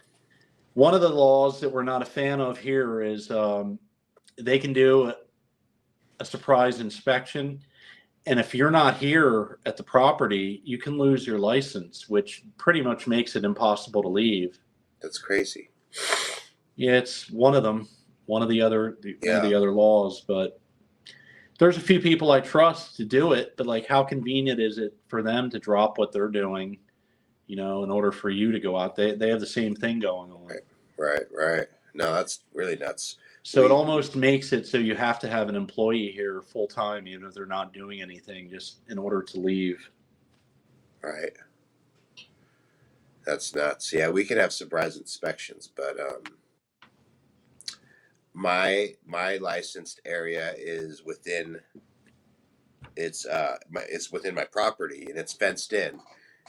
Speaker 2: One of the laws that we're not a fan of here is they can do a surprise inspection. And if you're not here at the property, you can lose your license, which pretty much makes it impossible to leave.
Speaker 1: That's crazy.
Speaker 2: Yeah, it's one of
Speaker 1: Yeah,
Speaker 2: the other laws, but there's a few people I trust to do it, but like how convenient is it for them to drop what they're doing, in order for you to go out? They have the same thing going on.
Speaker 1: right. No, that's really nuts.
Speaker 2: So it
Speaker 1: We
Speaker 2: almost makes it so you have to have an employee here full time, even if they're not doing anything, just in order to leave.
Speaker 1: right. That's nuts. Yeah, we can have surprise inspections, but my licensed area is within it's within my property and it's fenced in,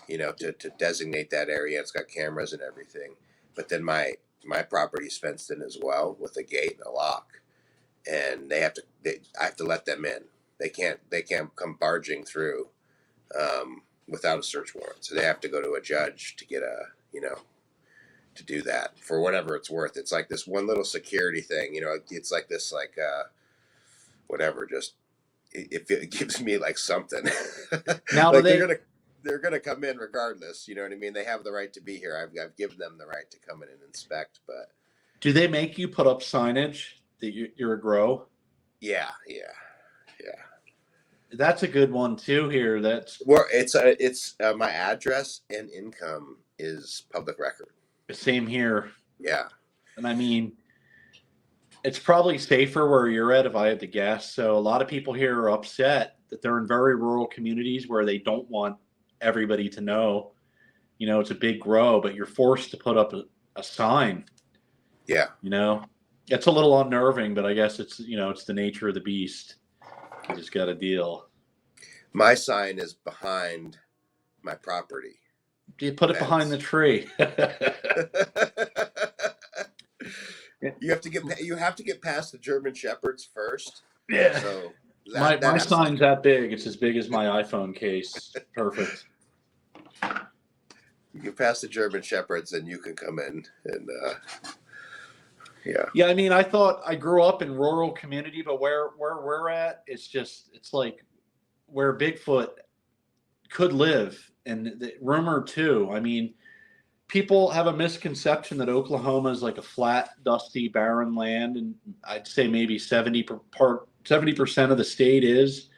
Speaker 1: to designate that area. It's got cameras and everything, but then my property's fenced in as well with a gate and a lock, and I have to let them in. They can't come barging through without a search warrant, so they have to go to a judge to get to do that for whatever it's worth. It's like this one little security thing, it's like this, like whatever, just it gives me like something.
Speaker 2: Now, do
Speaker 1: Like
Speaker 2: they
Speaker 1: they're gonna come in regardless. You know what I mean? They have the right to be here. I've given them the right to come in and inspect. But
Speaker 2: do they make you put up signage that you're a grow?
Speaker 1: yeah.
Speaker 2: That's a good one too. Here, that's
Speaker 1: Well, it's my address and income is public record.
Speaker 2: the same here.
Speaker 1: Yeah,
Speaker 2: And I mean, it's probably safer where you're at, if I had to guess. So a lot of people here are upset that they're in very rural communities where they don't want everybody to know, it's a big grow, but you're forced to put up a sign,
Speaker 1: Yeah.
Speaker 2: It's a little unnerving, but I guess it's the nature of the beast. You just got to deal.
Speaker 1: My sign is behind my property
Speaker 2: You put it behind the
Speaker 1: fence.
Speaker 2: tree.
Speaker 1: You have to get past the German shepherds first.
Speaker 2: Yeah.
Speaker 1: So
Speaker 2: My
Speaker 1: that's
Speaker 2: sign's that big. It's as big as my iPhone case. Perfect.
Speaker 1: you get past the German shepherds and you can come in and yeah.
Speaker 2: Yeah, I mean, I thought I grew up in rural community, but where we're at, it's like where Bigfoot could live, and the rumor too. I mean, people have a misconception that Oklahoma is like a flat, dusty, barren land, and I'd say maybe 70% of the state is,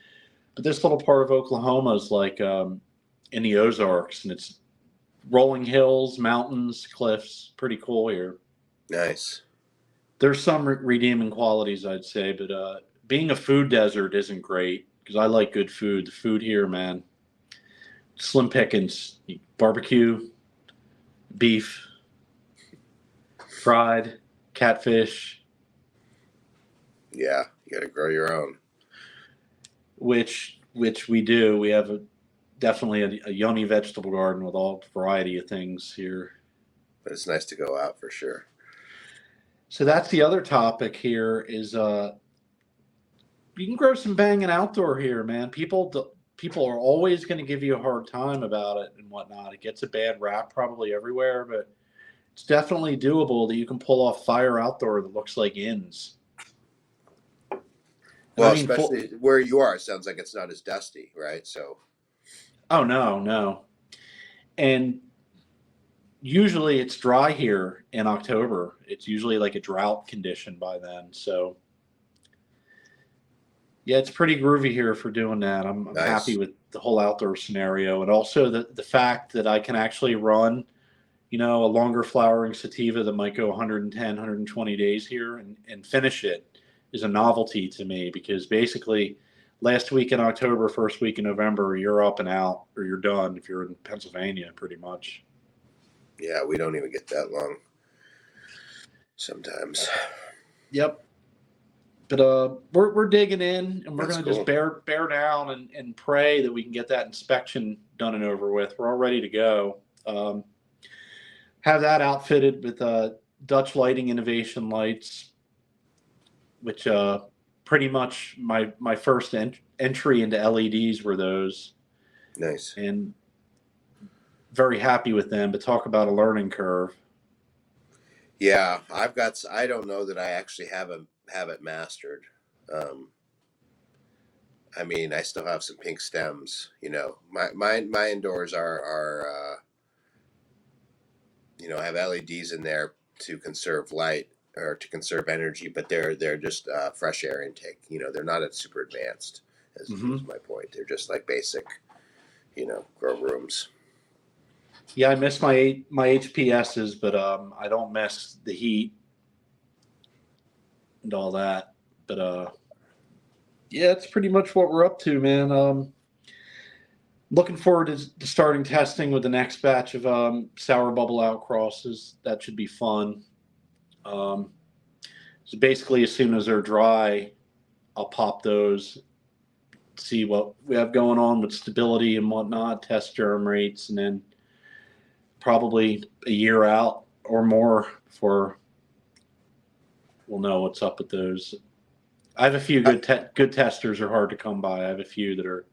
Speaker 2: but this little part of Oklahoma is like in the Ozarks, and it's rolling hills, mountains, cliffs. Pretty cool here.
Speaker 1: Nice.
Speaker 2: There's some redeeming qualities, I'd say, but being a food desert isn't great because I like good food. The food here, man, slim pickings. Barbecue, beef, fried, catfish,
Speaker 1: Yeah, you got to grow your own.
Speaker 2: which we do. We have definitely a yummy vegetable garden with all variety of things here.
Speaker 1: But it's nice to go out for sure.
Speaker 2: So that's the other topic here is you can grow some banging outdoor here, man. People are always going to give you a hard time about it and whatnot. It gets a bad rap probably everywhere, but it's definitely doable that you can pull off fire outdoor that looks like inns. And I
Speaker 1: Well,
Speaker 2: mean,
Speaker 1: especially where you are, it sounds like it's not as dusty, right? So,
Speaker 2: oh no, no, and usually it's dry here in October. It's usually like a drought condition by then, so. Yeah, it's pretty groovy here for doing that. I'm happy
Speaker 1: nice.
Speaker 2: with the whole outdoor scenario, and also the fact that I can actually run, a longer flowering sativa that might go 110, 120 days here and finish it is a novelty to me because basically last week in October, first week in November, you're up and out or you're done if you're in Pennsylvania, pretty much.
Speaker 1: Yeah, we don't even get that long sometimes.
Speaker 2: Yep. But we're digging in, and we're
Speaker 1: That's
Speaker 2: gonna just
Speaker 1: cool.
Speaker 2: bear down and pray that we can get that inspection done and over with. We're all ready to go. Have that outfitted with Dutch Lighting Innovation lights, which pretty much my first entry into LEDs were those,
Speaker 1: Nice.
Speaker 2: and very happy with them. But talk about a learning curve.
Speaker 1: Yeah, I don't know that I actually have it mastered. Um, I mean, I still have some pink stems. My indoors are have LEDs in there to conserve light or to conserve energy, but they're just fresh air intake. They're not super advanced. Is
Speaker 2: Hmm.
Speaker 1: my point. They're just like basic, grow rooms.
Speaker 2: Yeah, I miss my HPSs, but I don't miss the heat and all that. But yeah, it's pretty much what we're up to, man. Looking forward to starting testing with the next batch of sour bubble out crosses. That should be fun. Um, so basically, as soon as they're dry, I'll pop those, see what we have going on with stability and whatnot, test germ rates, and then probably a year out or more before we'll know what's up with those. I have a few
Speaker 1: Uh,
Speaker 2: good testers are hard to come by. I have a few that are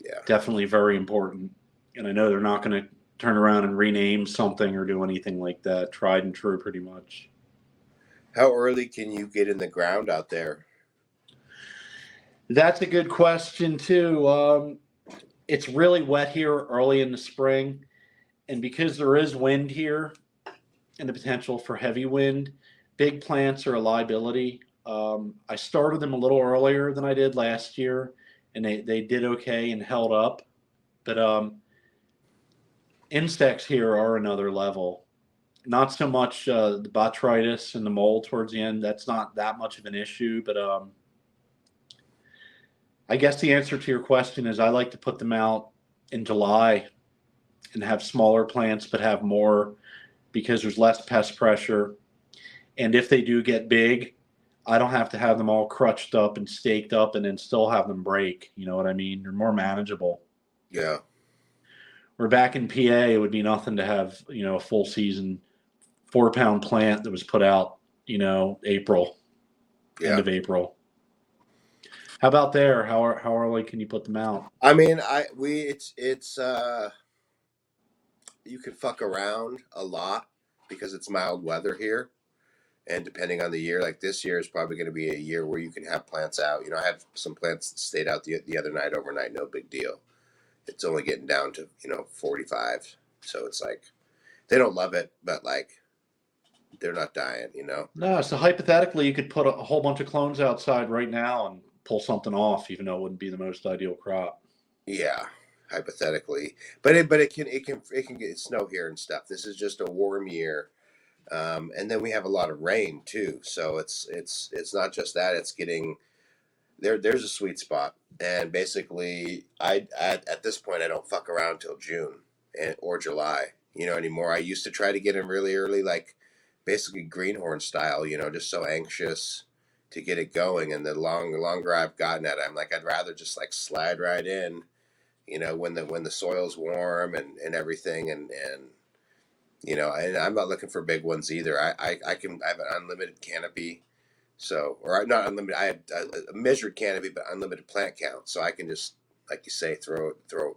Speaker 1: yeah.
Speaker 2: definitely very important, and I know they're not going to turn around and rename something or do anything like that. Tried and true, pretty much.
Speaker 1: How early can you get in the ground out there?
Speaker 2: That's a good question too. It's really wet here early in the spring, and because there is wind here and the potential for heavy wind, big plants are a liability. I started them a little earlier than I did last year, and they did okay and held up. But insects here are another level. Not so much the botrytis and the mold towards the end. That's not that much of an issue. But I guess the answer to your question is I like to put them out in July and have smaller plants but have more because there's less pest pressure. And if they do get big, I don't have to have them all crutched up and staked up and then still have them break. You know what I mean? They're more manageable.
Speaker 1: Yeah.
Speaker 2: Where back in PA, it would be nothing to have, a full season 4 pound plant that was put out, April, end
Speaker 1: Yeah.
Speaker 2: of April. How about there? How early can you put them out?
Speaker 1: I mean, it's you can fuck around a lot because it's mild weather here. And depending on the year, like this year is probably going to be a year where you can have plants out. I have some plants that stayed out the other night overnight, no big deal. It's only getting down to 45, so it's like they don't love it, but like they're not dying.
Speaker 2: No, so hypothetically, you could put a whole bunch of clones outside right now and pull something off, even though it wouldn't be the most ideal crop.
Speaker 1: Yeah, hypothetically, but it can get snow here and stuff. This is just a warm year, and then we have a lot of rain too. So it's not just that; it's getting there's a sweet spot, and basically, at this point I don't fuck around till June or July, anymore. I used to try to get in really early, like basically greenhorn style, just so anxious to get it going. And the longer I've gotten at it, I'm like, I'd rather just like slide right in, when the soil's warm and everything, and and I'm not looking for big ones either. I have an unlimited canopy, so, or not unlimited. I have a measured canopy, but unlimited plant count, so I can just, like you say, throw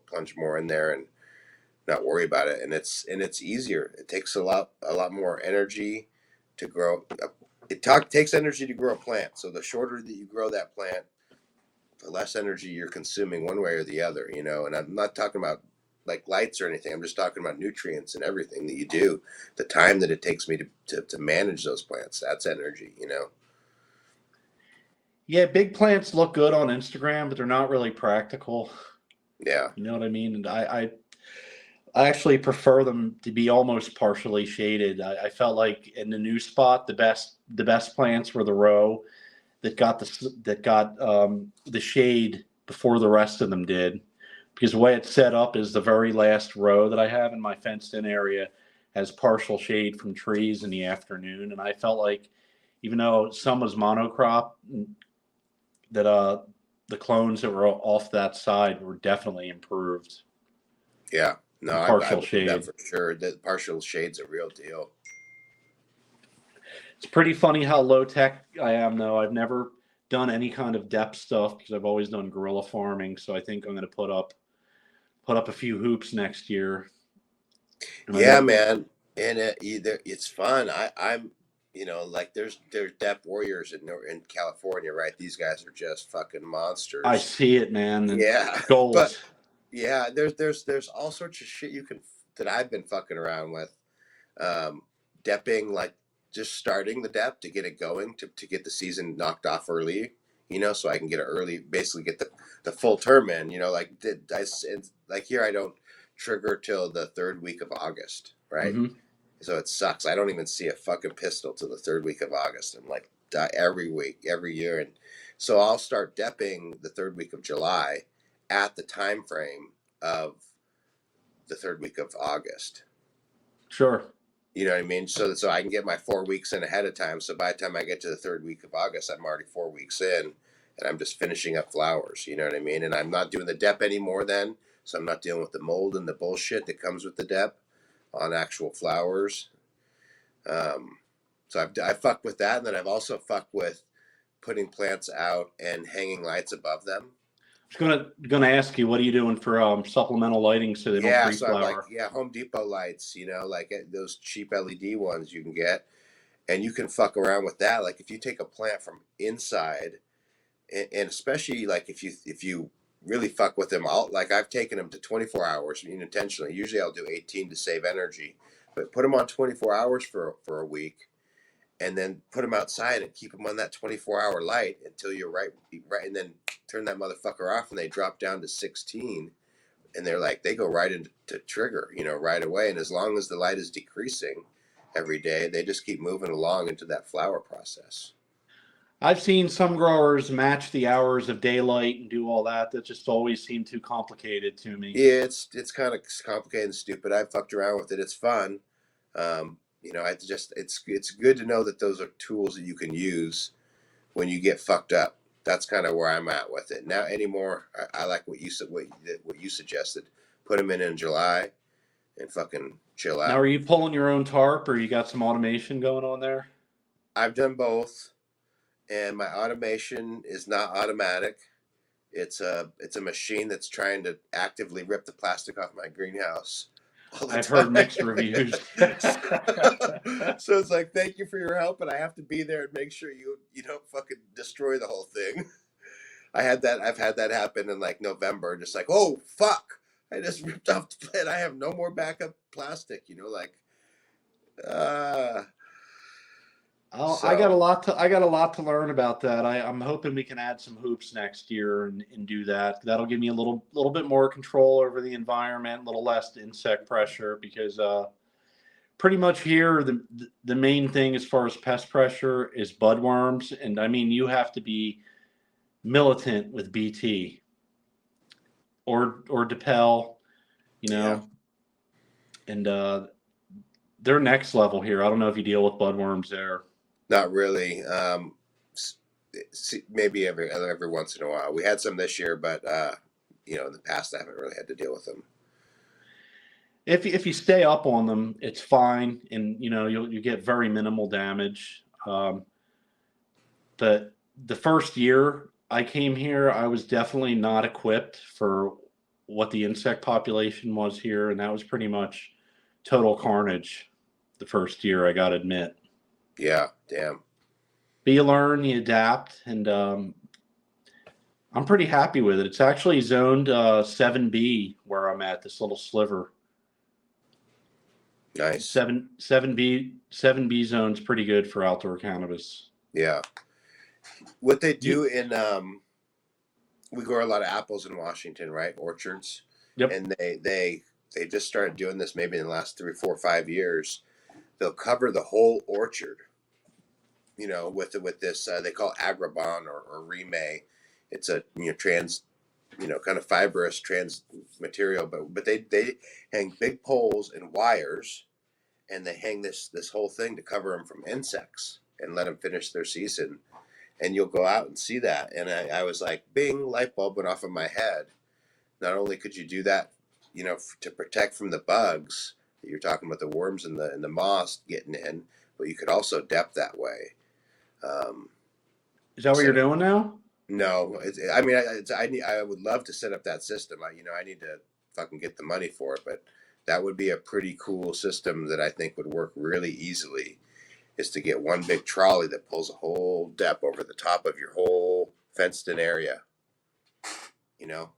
Speaker 1: plunge more in there and not worry about it. And it's easier. It takes a lot more energy to grow. Takes energy to grow a plant. So the shorter that you grow that plant, the less energy you're consuming one way or the other. And I'm not talking about like lights or anything. I'm just talking about nutrients and everything that you do. The time that it takes me to manage those plants, that's energy.
Speaker 2: Yeah, big plants look good on Instagram, but they're not really practical.
Speaker 1: Yeah.
Speaker 2: You know what I mean? And I actually prefer them to be almost partially shaded. I felt like in the new spot, the best plants were the row that got the shade before the rest of them did. Because the way it's set up is the very last row that I have in my fenced-in area has partial shade from trees in the afternoon, and I felt like even though some was monocrop, that the clones that were off that side were definitely improved.
Speaker 1: Yeah. No,
Speaker 2: The
Speaker 1: I
Speaker 2: partial
Speaker 1: believe that
Speaker 2: shade.
Speaker 1: for sure. That partial shade's a real deal.
Speaker 2: It's pretty funny how low tech I am, though. I've never done any kind of depth stuff because I've always done guerrilla farming. So I think I'm going to put up a few hoops next year. And I
Speaker 1: Yeah,
Speaker 2: don't.
Speaker 1: man. And it's fun. I'm, like there's depth warriors in California, right? These guys are just fucking
Speaker 2: I
Speaker 1: monsters.
Speaker 2: see it, man. And
Speaker 1: Yeah, but
Speaker 2: goals.
Speaker 1: yeah, there's all sorts of shit that I've been fucking around with. Depping, like just starting the dep to get it going to get the season knocked off early, so I can get it early, basically get the full term in, like here I don't trigger till the third week of August, right?
Speaker 2: Hmm.
Speaker 1: So it sucks. I don't even see a fucking pistol till the third week of August. I'm like every week, every year, and so I'll start depping the third week of July at the time frame of the third week of August.
Speaker 2: Sure.
Speaker 1: You know what I mean? So I can get my 4 weeks in ahead of time. So by the time I get to the third week of August, I'm already 4 weeks in, and I'm just finishing up flowers. You know what I mean? And I'm not doing the dep anymore then, so I'm not dealing with the mold and the bullshit that comes with the dep on actual flowers. Um, so I fucked with that, and then I've also fucked with putting plants out and hanging lights above them.
Speaker 2: I was gonna ask you, what are you doing for supplemental lighting so they don't
Speaker 1: Yeah, so I'm like,
Speaker 2: pre-flower?
Speaker 1: yeah, Home Depot lights, like those cheap LED ones you can get, and you can fuck around with that. Like if you take a plant from inside, and especially like if you really fuck with them, I've taken them to 24 hours intentionally. Usually I'll do 18 to save energy, but put them on 24 hours for a week, and then put them outside and keep them on that 24-hour light until you're right, and then turn that motherfucker off, and they drop down to 16, and they go right into trigger, right away. And as long as the light is decreasing every day, they just keep moving along into that flower process.
Speaker 2: I've seen some growers match the hours of daylight and do all that. That just always seemed too complicated to me.
Speaker 1: Yeah, it's kind of complicated and stupid. I fucked around with it. It's fun. I just it's good to know that those are tools that you can use when you get fucked up. That's kind of where I'm at with it now. Anymore, I like what you said, what you suggested. Put them in July and fucking chill
Speaker 2: Now,
Speaker 1: out.
Speaker 2: are you pulling your own tarp, or you got some automation going on there?
Speaker 1: I've done both, and my automation is not automatic. It's a machine that's trying to actively rip the plastic off my greenhouse all the
Speaker 2: I've heard
Speaker 1: time.
Speaker 2: mixed reviews. Yes.
Speaker 1: So it's like, thank you for your help, and I have to be there and make sure you don't fucking destroy the whole thing. I've had that happen in like November, just like, oh fuck, I just ripped off the plant. I have no more backup plastic. Like, uh,
Speaker 2: I got a
Speaker 1: so
Speaker 2: lot to learn about that. I'm hoping we can add some hoops next year and do that. That'll give me a little bit more control over the environment, a little less insect pressure because pretty much here the main thing as far as pest pressure is budworms, and I mean you have to be militant with BT or Depel, you
Speaker 1: yeah,
Speaker 2: know, and they're next level here. I don't know if you deal with budworms there.
Speaker 1: not really. Maybe every once in a while. We had some this year, but in the past I haven't really had to deal with them.
Speaker 2: If you stay up on them, it's fine, and you get very minimal damage. But the first year I came here, I was definitely not equipped for what the insect population was here, and that was pretty much total carnage the first year, I got to admit.
Speaker 1: Yeah, damn.
Speaker 2: But you learn, you adapt, and I'm pretty happy with it. It's actually zoned 7B where I'm at, this little sliver.
Speaker 1: Nice.
Speaker 2: 7B zone's pretty good for outdoor cannabis.
Speaker 1: Yeah. What they
Speaker 2: You,
Speaker 1: do in we grow a lot of apples in Washington, right? Orchards,
Speaker 2: yep.
Speaker 1: and they just started doing this maybe in the last 3, 4, 5 years. They'll cover the whole orchard, with this they call agribon or remay. It's a trans, kind of fibrous trans material, but they hang big poles and wires, and they hang this whole thing to cover them from insects and let them finish their season. And you'll go out and see that, and I was like, bing, light bulb went off in my head. Not only could you do that, to protect from the bugs that you're talking about, the worms and the moss getting in, but you could also depth that way. Um,
Speaker 2: Is that what you're
Speaker 1: Instead of
Speaker 2: doing now?
Speaker 1: no, I mean, I would love to set up that system. I need to fucking get the money for it, but that would be a pretty cool system that I think would work really easily. Is to get one big trolley that pulls a whole depth over the top of your whole fenced-in area. You know?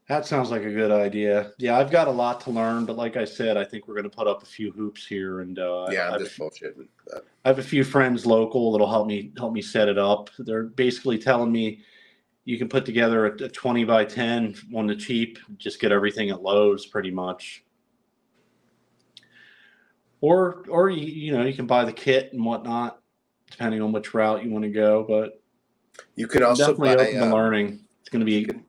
Speaker 2: That sounds like a good idea. Yeah, I've got a lot to learn, but like I said, I think we're going to put up a few hoops here, and
Speaker 1: Yeah, I'm just bullshitting.
Speaker 2: I have a few friends local that'll help me set it up. They're basically telling me you can put together a 20 by 10 on the cheap, just get everything at Lowe's pretty much. Or you can buy the kit and whatnot, depending on which route you want to go. But
Speaker 1: You can
Speaker 2: I'm
Speaker 1: also
Speaker 2: definitely
Speaker 1: buy.
Speaker 2: open to learning. It's going to
Speaker 1: You
Speaker 2: be.
Speaker 1: can.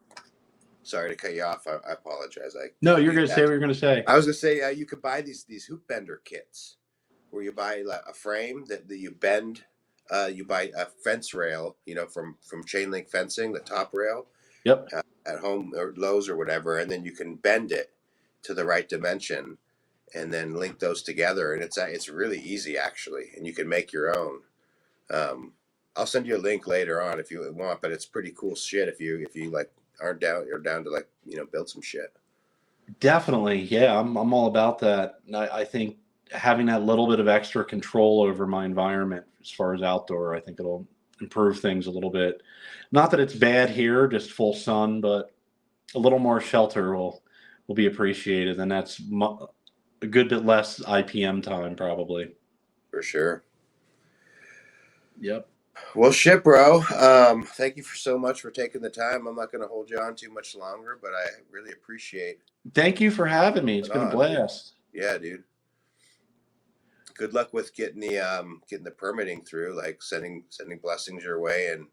Speaker 1: Sorry to cut you off. I apologize. I
Speaker 2: No,
Speaker 1: called
Speaker 2: you're
Speaker 1: you
Speaker 2: going to say
Speaker 1: that.
Speaker 2: what you're going to say.
Speaker 1: I was gonna say you could buy these hoop bender kits where you buy like a frame that you bend. You buy a fence rail, from chain link fencing, the top rail,
Speaker 2: Yep.
Speaker 1: at home or Lowe's or whatever, and then you can bend it to the right dimension, and then link those together, and it's really easy actually, and you can make your own. Um, I'll send you a link later on if you want, but it's pretty cool shit if you like aren't down you're down to like build some shit.
Speaker 2: Definitely. Yeah, I'm all about that. And I think having that little bit of extra control over my environment as far as outdoor, I think it'll improve things a little bit. Not that it's bad here, just full sun, but a little more shelter will be appreciated, and that's a good bit less IPM time probably.
Speaker 1: For sure.
Speaker 2: Yep.
Speaker 1: Well, shit, bro. Thank you for so much for taking the time. I'm not going to hold you on too much longer, but I really appreciate
Speaker 2: Thank you for having me. It's
Speaker 1: it
Speaker 2: been a
Speaker 1: on, dude.
Speaker 2: blast.
Speaker 1: Yeah, dude. good luck with getting the permitting through. Like sending blessings your way, and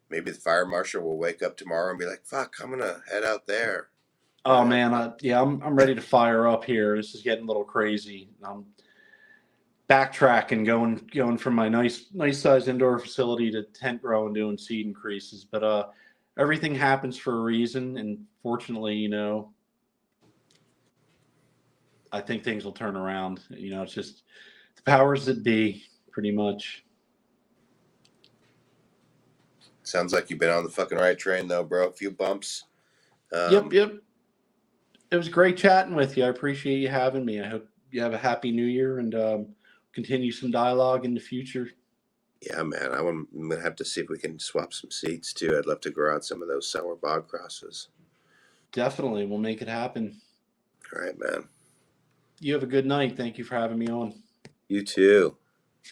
Speaker 1: maybe the fire marshal will wake up tomorrow and be like, "Fuck, I'm gonna head out there." You
Speaker 2: Oh
Speaker 1: know?
Speaker 2: man, I'm ready to fire up here. This is getting a little crazy. I'm backtracking, going from my nice sized indoor facility to tent grow and doing seed increases. But everything happens for a reason, and fortunately, I think things will turn around. It's just the powers that be, pretty much.
Speaker 1: Sounds like you've been on the fucking right train, though, bro. A few bumps.
Speaker 2: Yep, yep. It was great chatting with you. I appreciate you having me. I hope you have a happy new year and continue some dialogue in the future.
Speaker 1: Yeah, man. I'm gonna have to see if we can swap some seats too. I'd love to grow out some of those sour bog crosses.
Speaker 2: Definitely, we'll make it happen.
Speaker 1: All right, man.
Speaker 2: You have a good night. Thank you for having me on.
Speaker 1: You too.